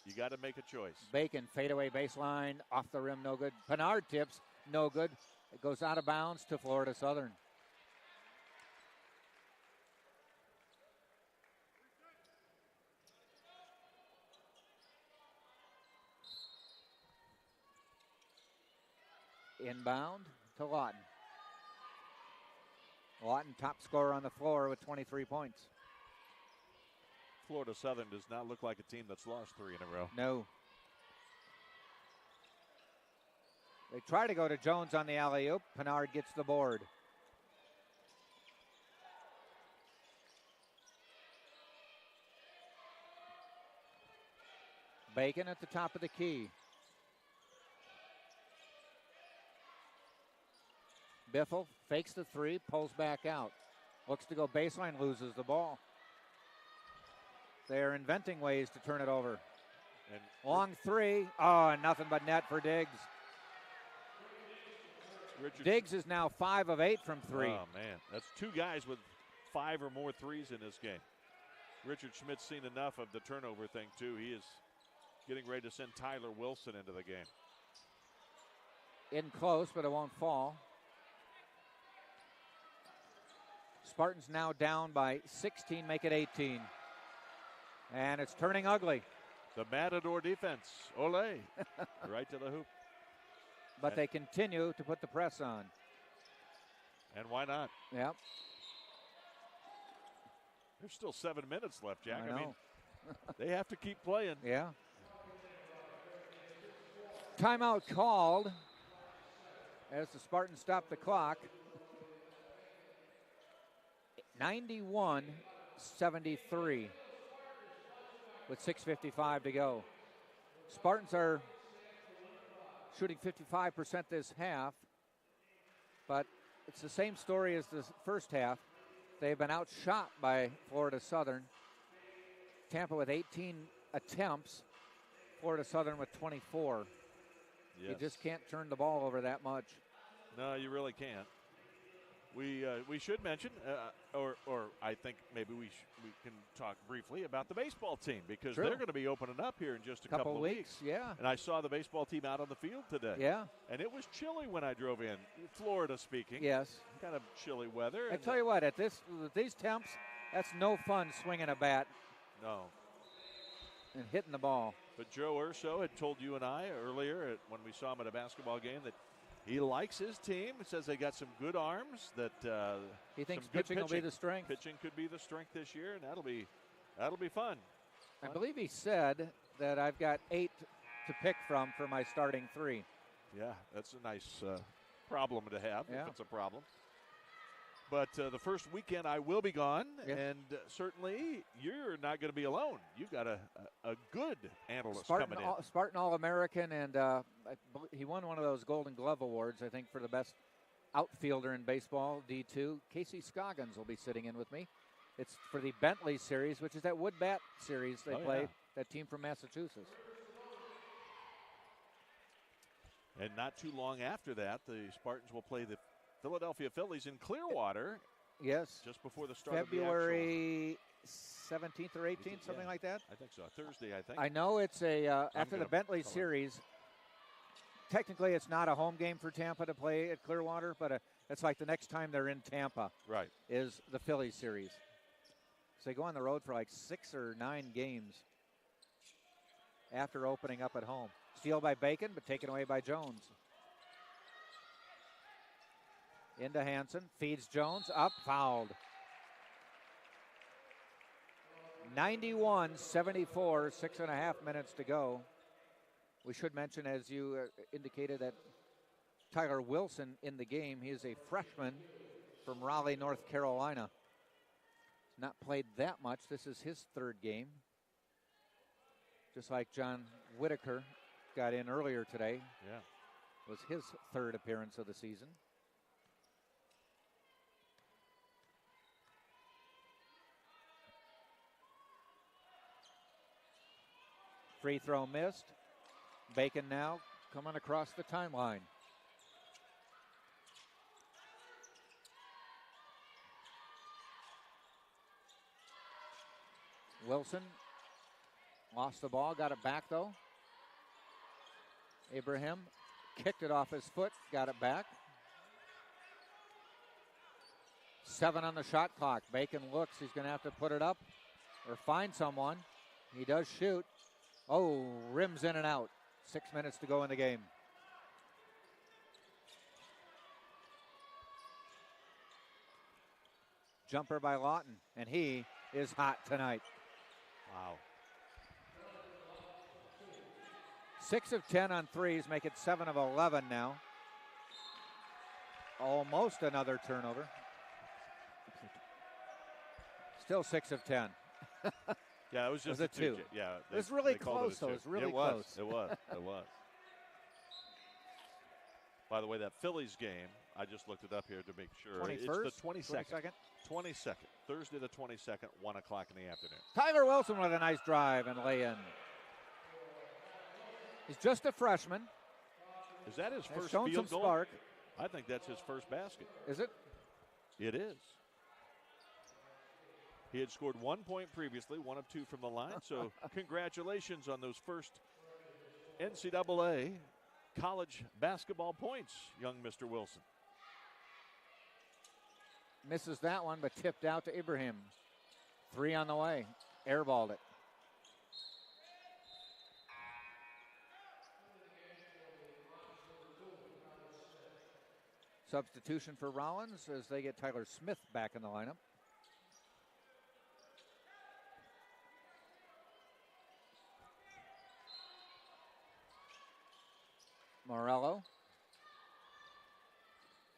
You got to make a choice. Bacon, fadeaway baseline, off the rim, no good. Pinard tips, no good. It goes out of bounds to Florida Southern. Inbound to Lawton. Lawton, top scorer on the floor with 23 points. Florida Southern does not look like a team that's lost 3 in a row. No. They try to go to Jones on the alley-oop. Pinard gets the board. Bacon at the top of the key. Biffle fakes the 3, pulls back out. Looks to go baseline, loses the ball. They're inventing ways to turn it over. And long 3. Oh, and nothing but net for Diggs. Diggs is now 5 of 8 from 3. Oh, man. That's 2 guys with 5 or more threes in this game. Richard Schmidt's seen enough of the turnover thing, too. He is getting ready to send Tyler Wilson into the game. In close, but it won't fall. Spartans now down by 16, make it 18. And it's turning ugly. The Matador defense, ole, right to the hoop. But they continue to put the press on. And why not? Yep. There's still 7 minutes left, Jack. I mean, they have to keep playing. Yeah. Timeout called as the Spartans stop the clock. 91-73 with 6:55 to go. Spartans are shooting 55% this half, but it's the same story as the first half. They've been outshot by Florida Southern. Tampa with 18 attempts, Florida Southern with 24. Yes. You just can't turn the ball over that much. No, you really can't. We should mention, or I think maybe we can talk briefly about the baseball team because True. they're going to be opening up here in just a couple of weeks. Yeah. And I saw the baseball team out on the field today. Yeah. And it was chilly when I drove in, Florida speaking. Yes. Kind of chilly weather. I tell you what, at these temps, that's no fun swinging a bat. No. And hitting the ball. But Joe Urso had told you and I earlier when we saw him at a basketball game that he likes his team. He says they got some good arms. That he thinks some good pitching will be the strength. Pitching could be the strength this year, and that'll be fun. I believe he said that I've got 8 to pick from for my starting 3. Yeah, that's a nice problem to have Yeah. if it's a problem. But the first weekend I will be gone, Yeah. and certainly you're not going to be alone. You've got a good analyst coming in. Spartan All-American, and he won one of those Golden Glove Awards, I think, for the best outfielder in baseball, D2. Casey Scoggins will be sitting in with me. It's for the Bentley Series, which is that wood bat series they play, yeah. that team from Massachusetts. And not too long after that, the Spartans will play the Philadelphia Phillies in Clearwater. Yes. Just before the start February 17th or 18th, something like that. I think so. Thursday, I think. I know it's after the Bentley Series. Technically, it's not a home game for Tampa to play at Clearwater, but it's like the next time they're in Tampa. Right. Is the Phillies series. So they go on the road for like 6 or 9 games after opening up at home. Steal by Bacon, but taken away by Jones. Into Hansen, feeds Jones, up, fouled. 91-74, 6.5 minutes to go. We should mention, as you indicated, that Tyler Wilson in the game. He is a freshman from Raleigh, North Carolina. He's not played that much. This is his 3rd game. Just like John Whittaker got in earlier today. Yeah. Was his 3rd appearance of the season. Free throw missed. Bacon now coming across the timeline. Wilson lost the ball, got it back though. Ibrahim kicked it off his foot, got it back. 7 on the shot clock. Bacon looks, he's going to have to put it up or find someone. He does shoot. Oh, rims in and out. 6 minutes to go in the game. Jumper by Lawton, and he is hot tonight. Wow. 6 of 10 on threes, make it 7 of 11 now. Almost another turnover. Still 6 of 10. Yeah, it was just a 2. Yeah, it was really close, though. It was really close. It was. It was. By the way, that Phillies game, I just looked it up here to make sure. 21st? It's the 22nd. 22nd. Thursday the 22nd, 1 o'clock in the afternoon. Tyler Wilson with a nice drive and lay in. He's just a freshman. Is that his first shown field some goal? spark. I think that's his first basket. Is it? It is. He had scored 1 point previously, 1 of 2 from the line. So congratulations on those first NCAA college basketball points, young Mr. Wilson. Misses that one, but tipped out to Ibrahim. 3 on the way. Airballed it. Substitution for Rollins as they get Tyler Smith back in the lineup. Morello.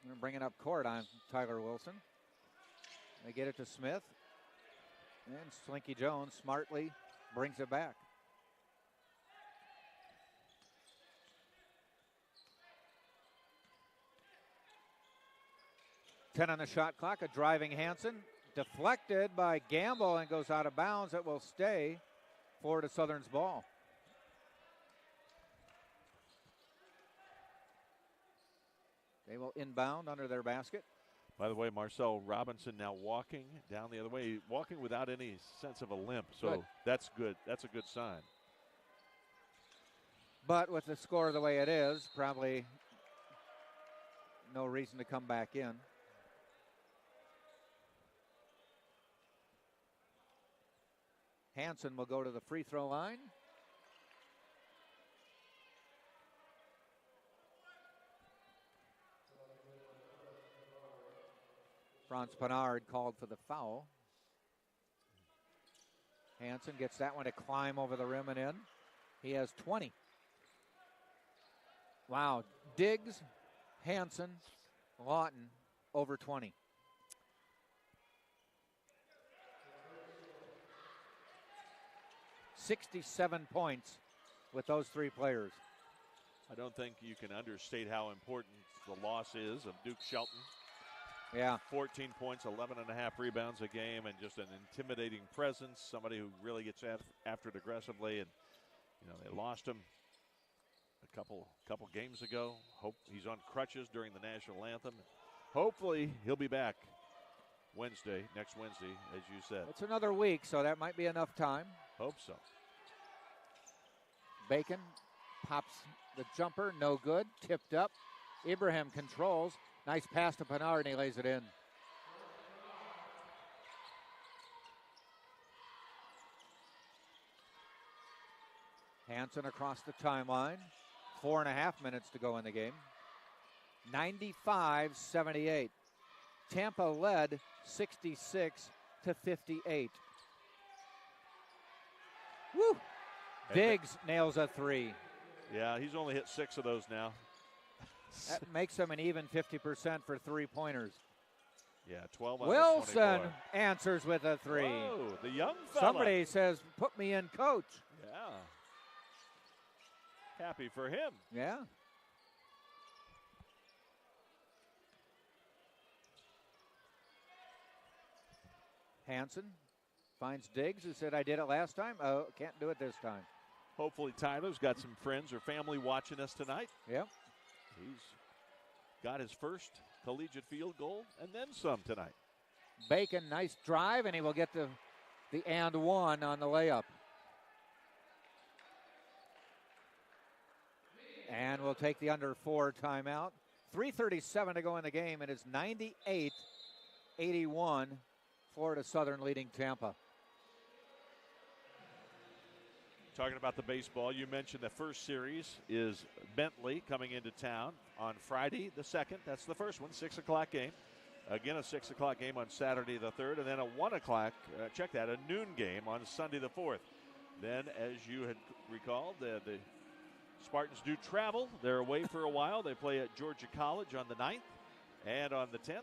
They're bringing up court on Tyler Wilson. They get it to Smith. And Slinky Jones smartly brings it back. Ten on the shot clock. A driving Hansen. Deflected by Gamble and goes out of bounds. It will stay Florida Southern's ball. They will inbound under their basket. By the way, Marcel Robinson now walking down the other way, walking without any sense of a limp. So Good. that's good. That's a good sign. But with the score the way it is, probably no reason to come back in. Hansen will go to the free throw line. Franz Pannard called for the foul. Hansen gets that one to climb over the rim and in. He has 20. Wow. Diggs, Hansen, Lawton over 20. $67 points with those three players. I don't think you can understate how important the loss is of Duke Shelton. Yeah. 14 points, 11 and a half rebounds a game, and just an intimidating presence, somebody who really gets after it aggressively. And, you know, they lost him a couple games ago. Hope he's on crutches during the national anthem. Hopefully he'll be back next Wednesday, as you said. It's another week, so that might be enough time. Hope so. Bacon pops the jumper, no good, tipped up. Ibrahim controls. Nice pass to Pannard, and he lays it in. Hansen across the timeline. 4.5 minutes to go in the game. 95-78. Tampa led 66-58. Woo! Diggs nails a three. Yeah, he's only hit 6 of those now. That makes him an even 50% for three-pointers. Yeah, 12 out Wilson of 24. answers with a three. Whoa, the young fella. Somebody says, put me in, coach. Yeah. Happy for him. Yeah. Hansen finds Diggs, who said, I did it last time. Oh, can't do it this time. Hopefully Tyler's got some friends or family watching us tonight. Yep. He's got his first collegiate field goal and then some tonight. Bacon, nice drive, and he will get the and one on the layup. And we'll take the under 4 timeout. 3:37 to go in the game. It is 98-81. Florida Southern leading Tampa. Talking about the baseball, you mentioned the first series is Bentley coming into town on Friday the 2nd. That's the first one, 6 o'clock game. Again, a 6 o'clock game on Saturday the 3rd, and then a 1 o'clock, a noon game on Sunday the 4th. Then, as you had recalled, the Spartans do travel. They're away for a while. They play at Georgia College on the 9th and on the 10th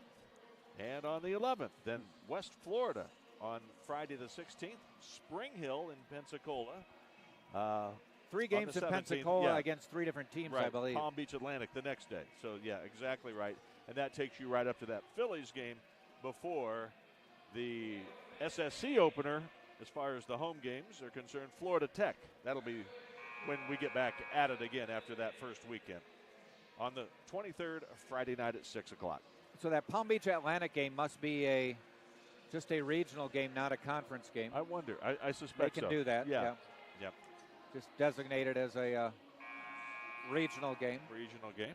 and on the 11th. Then West Florida on Friday the 16th, Spring Hill in Pensacola. 3 games in 17th, Pensacola against 3 different teams, right, I believe. Palm Beach Atlantic the next day. So, yeah, exactly right. And that takes you right up to that Phillies game before the SSC opener, as far as the home games are concerned, Florida Tech. That'll be when we get back at it again after that first weekend. On the 23rd, Friday night at 6 o'clock. So that Palm Beach Atlantic game must be just a regional game, not a conference game. I wonder. I suspect they can so. do that. Yeah. Yep. Just designated as a regional game. Regional game.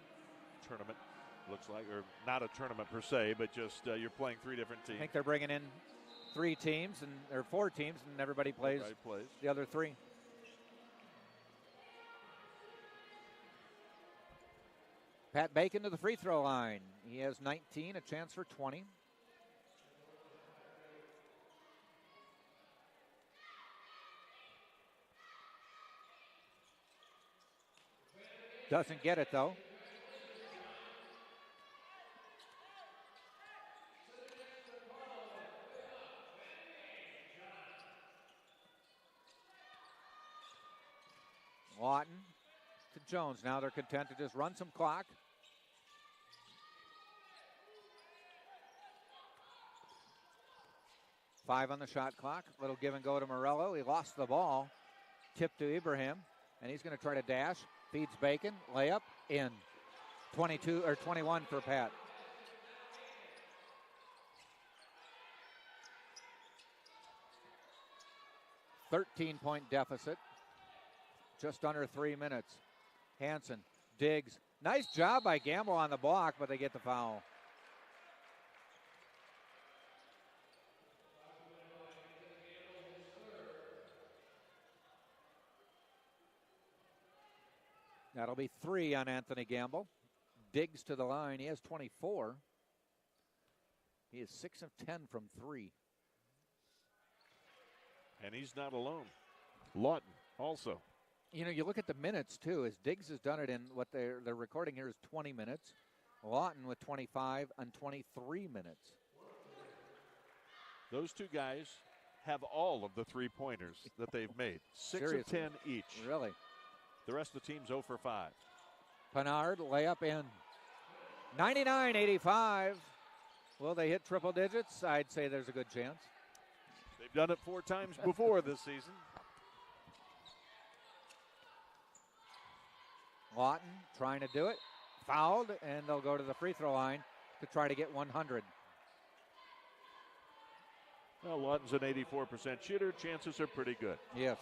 Tournament, looks like. Or not a tournament per se, but just you're playing 3 different teams. I think they're bringing in 3 teams, or 4 teams, and everybody plays the other 3. Pat Bacon to the free throw line. He has 19, a chance for 20. Doesn't get it, though. Lawton to Jones. Now they're content to just run some clock. Five on the shot clock. Little give and go to Morello. He lost the ball. Tip to Ibrahim. And he's going to try to dash. Feeds Bacon. Layup in. 22 or 21 for Pat. 13-point deficit. Just under 3 minutes. Hansen digs. Nice job by Gamble on the block, but they get the foul. That'll be 3 on Anthony Gamble. Digs to the line. He has 24. He is 6 of 10 from 3. And he's not alone. Lawton also. You know, you look at the minutes, too, as Diggs has done it in what they're recording here is 20 minutes. Lawton with 25 and 23 minutes. Those two guys have all of the three-pointers that they've made. 6 Seriously. of 10 each. Really. The rest of the team's 0 for 5. Pinard, layup in. 99-85. Will they hit triple digits? I'd say there's a good chance. They've done it 4 times before this season. Lawton trying to do it. Fouled, and they'll go to the free throw line to try to get 100. Well, Lawton's an 84% shooter. Chances are pretty good. Yes.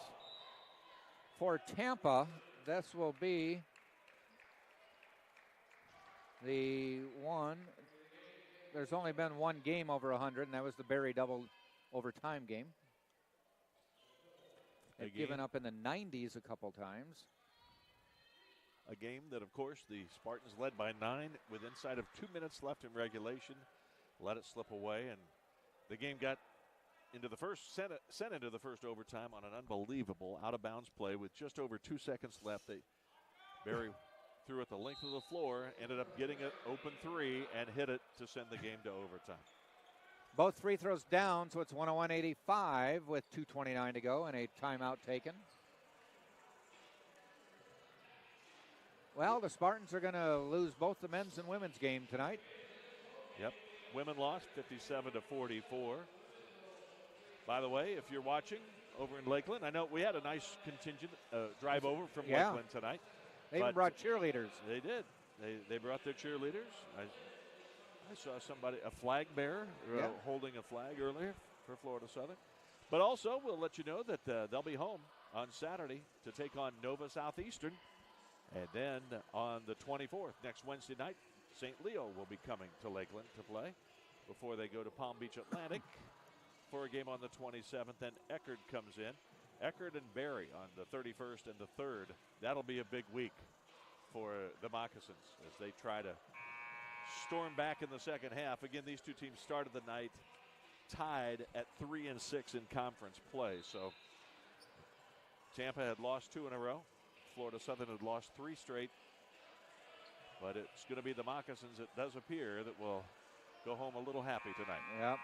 For Tampa, this will be the one. There's only been one game over 100, and that was the Barry double overtime game. They've given up in the 90s a couple times. A game that, of course, the Spartans led by 9 with inside of 2 minutes left in regulation. Let it slip away, and the game got into the first, sent into the first overtime on an unbelievable out-of-bounds play with just over 2 seconds left. Barry threw it the length of the floor, ended up getting an open 3, and hit it to send the game to overtime. Both free throws down, so it's 101-85 with 2:29 to go and a timeout taken. Well, the Spartans are going to lose both the men's and women's game tonight. Yep. Women lost 57-44. By the way, if you're watching over in Lakeland, I know we had a nice contingent drive over from Lakeland tonight. They even brought cheerleaders. They did. They brought their cheerleaders. I saw somebody, a flag bearer, holding a flag earlier for Florida Southern. But also, we'll let you know that they'll be home on Saturday to take on Nova Southeastern. And then on the 24th, next Wednesday night, St. Leo will be coming to Lakeland to play before they go to Palm Beach Atlantic for a game on the 27th. Then Eckerd comes in. Eckerd and Barry on the 31st and the 3rd. That'll be a big week for the Moccasins as they try to storm back in the second half. Again, these two teams started the night tied at 3-6 in conference play. So Tampa had lost 2 in a row. Florida Southern had lost 3 straight. But it's going to be the Moccasins, it does appear, that will go home a little happy tonight. Yep.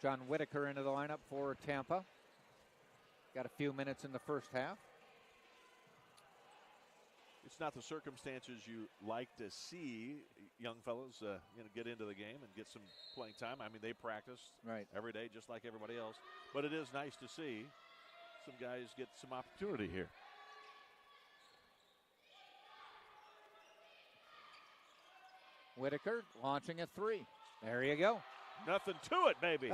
John Whittaker into the lineup for Tampa. Got a few minutes in the first half. It's not the circumstances you like to see young fellows get into the game and get some playing time. I mean, they practice every day just like everybody else. But it is nice to see some guys get some opportunity here. Whittaker launching a 3. There you go. Nothing to it, baby.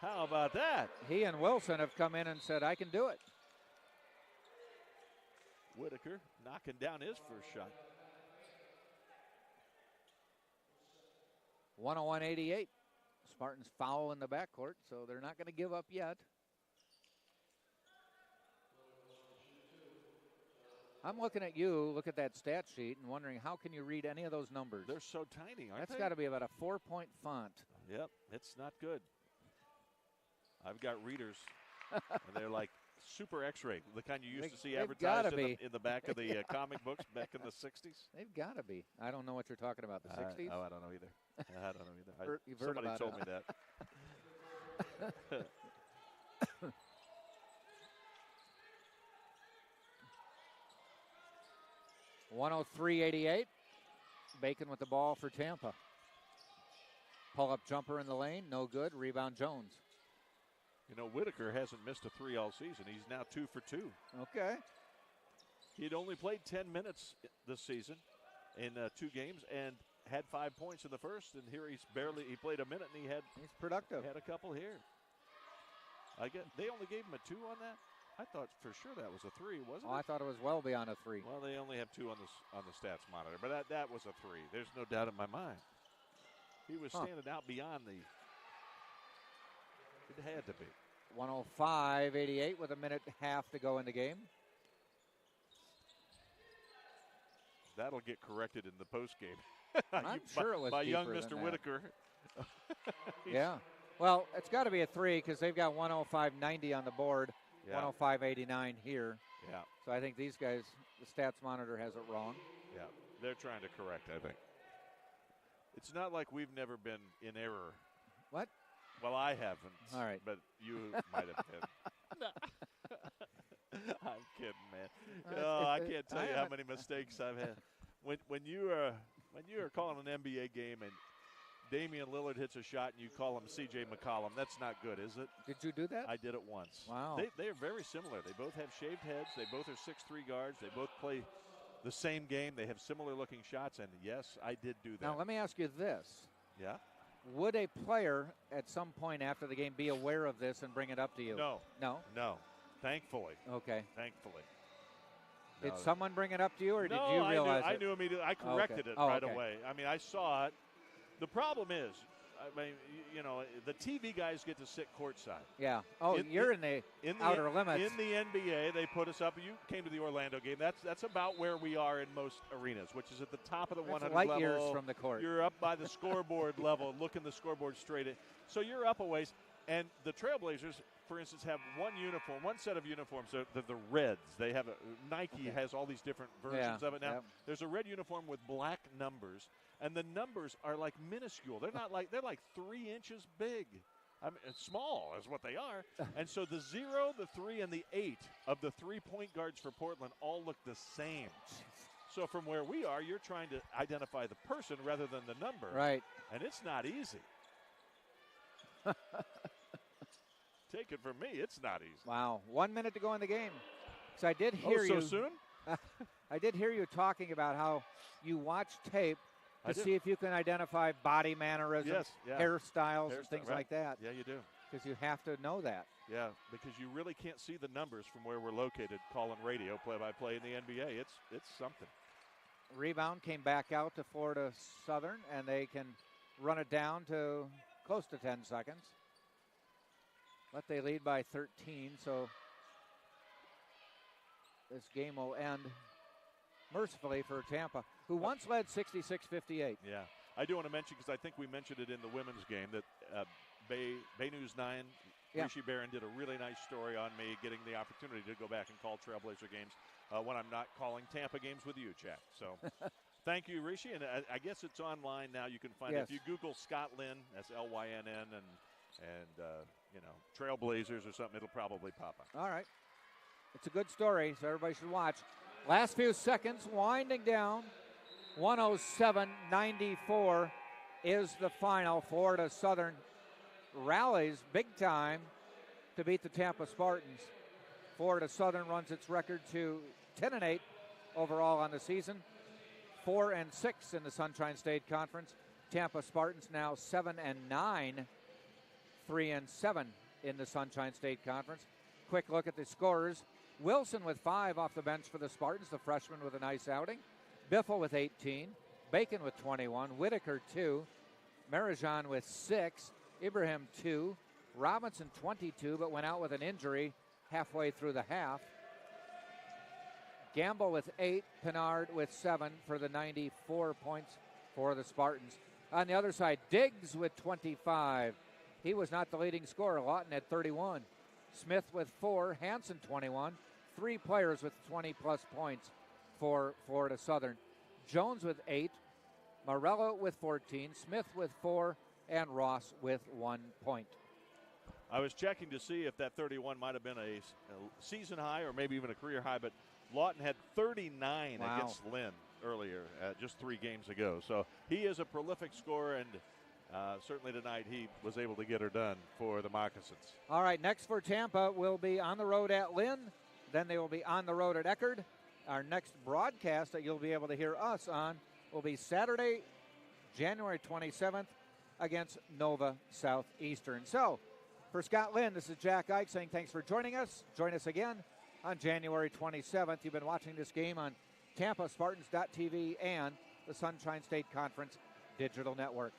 How about that? He and Wilson have come in and said, I can do it. Whittaker knocking down his first shot. 101-88. Spartans foul in the backcourt, so they're not going to give up yet. I'm looking at you, look at that stat sheet, and wondering how can you read any of those numbers? They're so tiny, aren't they? That's got to be about a 4-point font. Yep, it's not good. I've got readers, and they're like super X-ray, the kind you used to see advertised in the back of the comic books back in the 60s. They've got to be. I don't know what you're talking about, the 60s? I don't know either. I don't know either. You've heard somebody about told it. me that. (103-88). Bacon with the ball for Tampa. Pull-up jumper in the lane, no good. Rebound Jones. You know, Whittaker hasn't missed a 3 all season. He's now 2 for 2. Okay. He'd only played 10 minutes this season in 2 games and had 5 points in the first. And here he played a minute and he's productive. Had a couple here. They only gave him a 2 on that? I thought for sure that was a 3, wasn't Oh, it? I thought it was well beyond a 3. Well, they only have 2 on the stats monitor, but that was a 3. There's no doubt in my mind. He was standing out beyond the. It had to be. 105-88 with a minute and a half to go in the game. That'll get corrected in the post game. I'm sure it was by young deeper Mr. than that. Whittaker. Yeah. Well, it's got to be a 3 because they've got 105.90 on the board, Yeah. 105.89 here. Yeah, So I think these guys, the stats monitor has it wrong. yeah. They're trying to correct, I think. It's not like we've never been in error. What? Well, I haven't. All right. But you might have been. I'm kidding, man. Oh, I can't tell you how many mistakes I've had. When you are calling an NBA game and Damian Lillard hits a shot and you call him C.J. McCollum, that's not good, is it? Did you do that? I did it once. Wow. They are very similar. They both have shaved heads. They both are 6'3" guards. They both play the same game. They have similar-looking shots, and yes, I did do that. Now, let me ask you this. Yeah? Would a player at some point after the game be aware of this and bring it up to you? No. No? No. Thankfully. Okay. Thankfully. Did No. someone bring it up to you, or did No, you realize I it? knew immediately. I Oh, okay. corrected it Oh, right okay. away. I mean, I saw it. The problem is, I mean, you know, the TV guys get to sit courtside. Yeah. Oh, you're in the outer limits. In the NBA, they put us up. You came to the Orlando game. That's about where we are in most arenas, which is at the top of the That's 100 light level. years from the court. You're up by the scoreboard level, looking the scoreboard straight in. So you're up a ways. And the Trailblazers, for instance, have one set of uniforms. They're the Reds. They have Nike has all these different versions of it now. Yeah. There's a red uniform with black numbers, and the numbers are like minuscule. They're like 3 inches big. I mean, it's small is what they are. And so the 0, the 3, and the 8 of the 3-point guards for Portland all look the same. So from where we are, you're trying to identify the person rather than the number. Right. And it's not easy. Take it from me, it's not easy. Wow. 1 minute to go in the game. So I did hear so soon? I did hear you talking about how you watch tape I to do. see if you can identify body mannerisms, Yes, yeah. hairstyles, and things right. like that. Yeah, you do. Because you have to know that. Yeah, because you really can't see the numbers from where we're located, calling radio, play-by-play in the NBA. It's something. Rebound came back out to Florida Southern, and they can run it down to close to 10 seconds. But they lead by 13, so this game will end mercifully for Tampa, who once led 66-58. Yeah. I do want to mention, because I think we mentioned it in the women's game, that Bay News 9, Rishi Barron did a really nice story on me getting the opportunity to go back and call Trailblazer games when I'm not calling Tampa games with you, Jack. So thank you, Rishi. And I guess it's online now. You can find it. If you Google Scott Lynn, that's Lynn, and you know, Trailblazers or something, it'll probably pop up. All right. It's a good story, so everybody should watch. Last few seconds, winding down. 107-94 is the final. Florida Southern rallies big time to beat the Tampa Spartans. Florida Southern runs its record to 10-8 overall on the season, 4-6 in the Sunshine State Conference. Tampa Spartans now 7-9, 3-7 in the Sunshine State Conference. Quick look at the scorers. Wilson with 5 off the bench for the Spartans, the freshman with a nice outing. Biffle with 18. Bacon with 21. Whittaker 2. Marijan with 6. Ibrahim 2. Robinson 22, but went out with an injury halfway through the half. Gamble with 8. Pinard with 7 for the 94 points for the Spartans. On the other side, Diggs with 25. He was not the leading scorer. Lawton had 31. Smith with 4. Hanson 21. 3 players with 20-plus points for Florida Southern. Jones with 8. Morello with 14. Smith with 4. And Ross with 1 point. I was checking to see if that 31 might have been a season high or maybe even a career high, but Lawton had 39 against Lynn earlier, just 3 games ago. So he is a prolific scorer, and certainly tonight he was able to get her done for the Moccasins. All right, next for Tampa will be on the road at Lynn. Then they will be on the road at Eckerd. Our next broadcast that you'll be able to hear us on will be Saturday, January 27th against Nova Southeastern. So For Scott Lynn, this is Jack Ike saying thanks for joining us. Join us again on January 27th. You've been watching this game on Tampa, Spartans.tv, and the Sunshine State Conference Digital Network.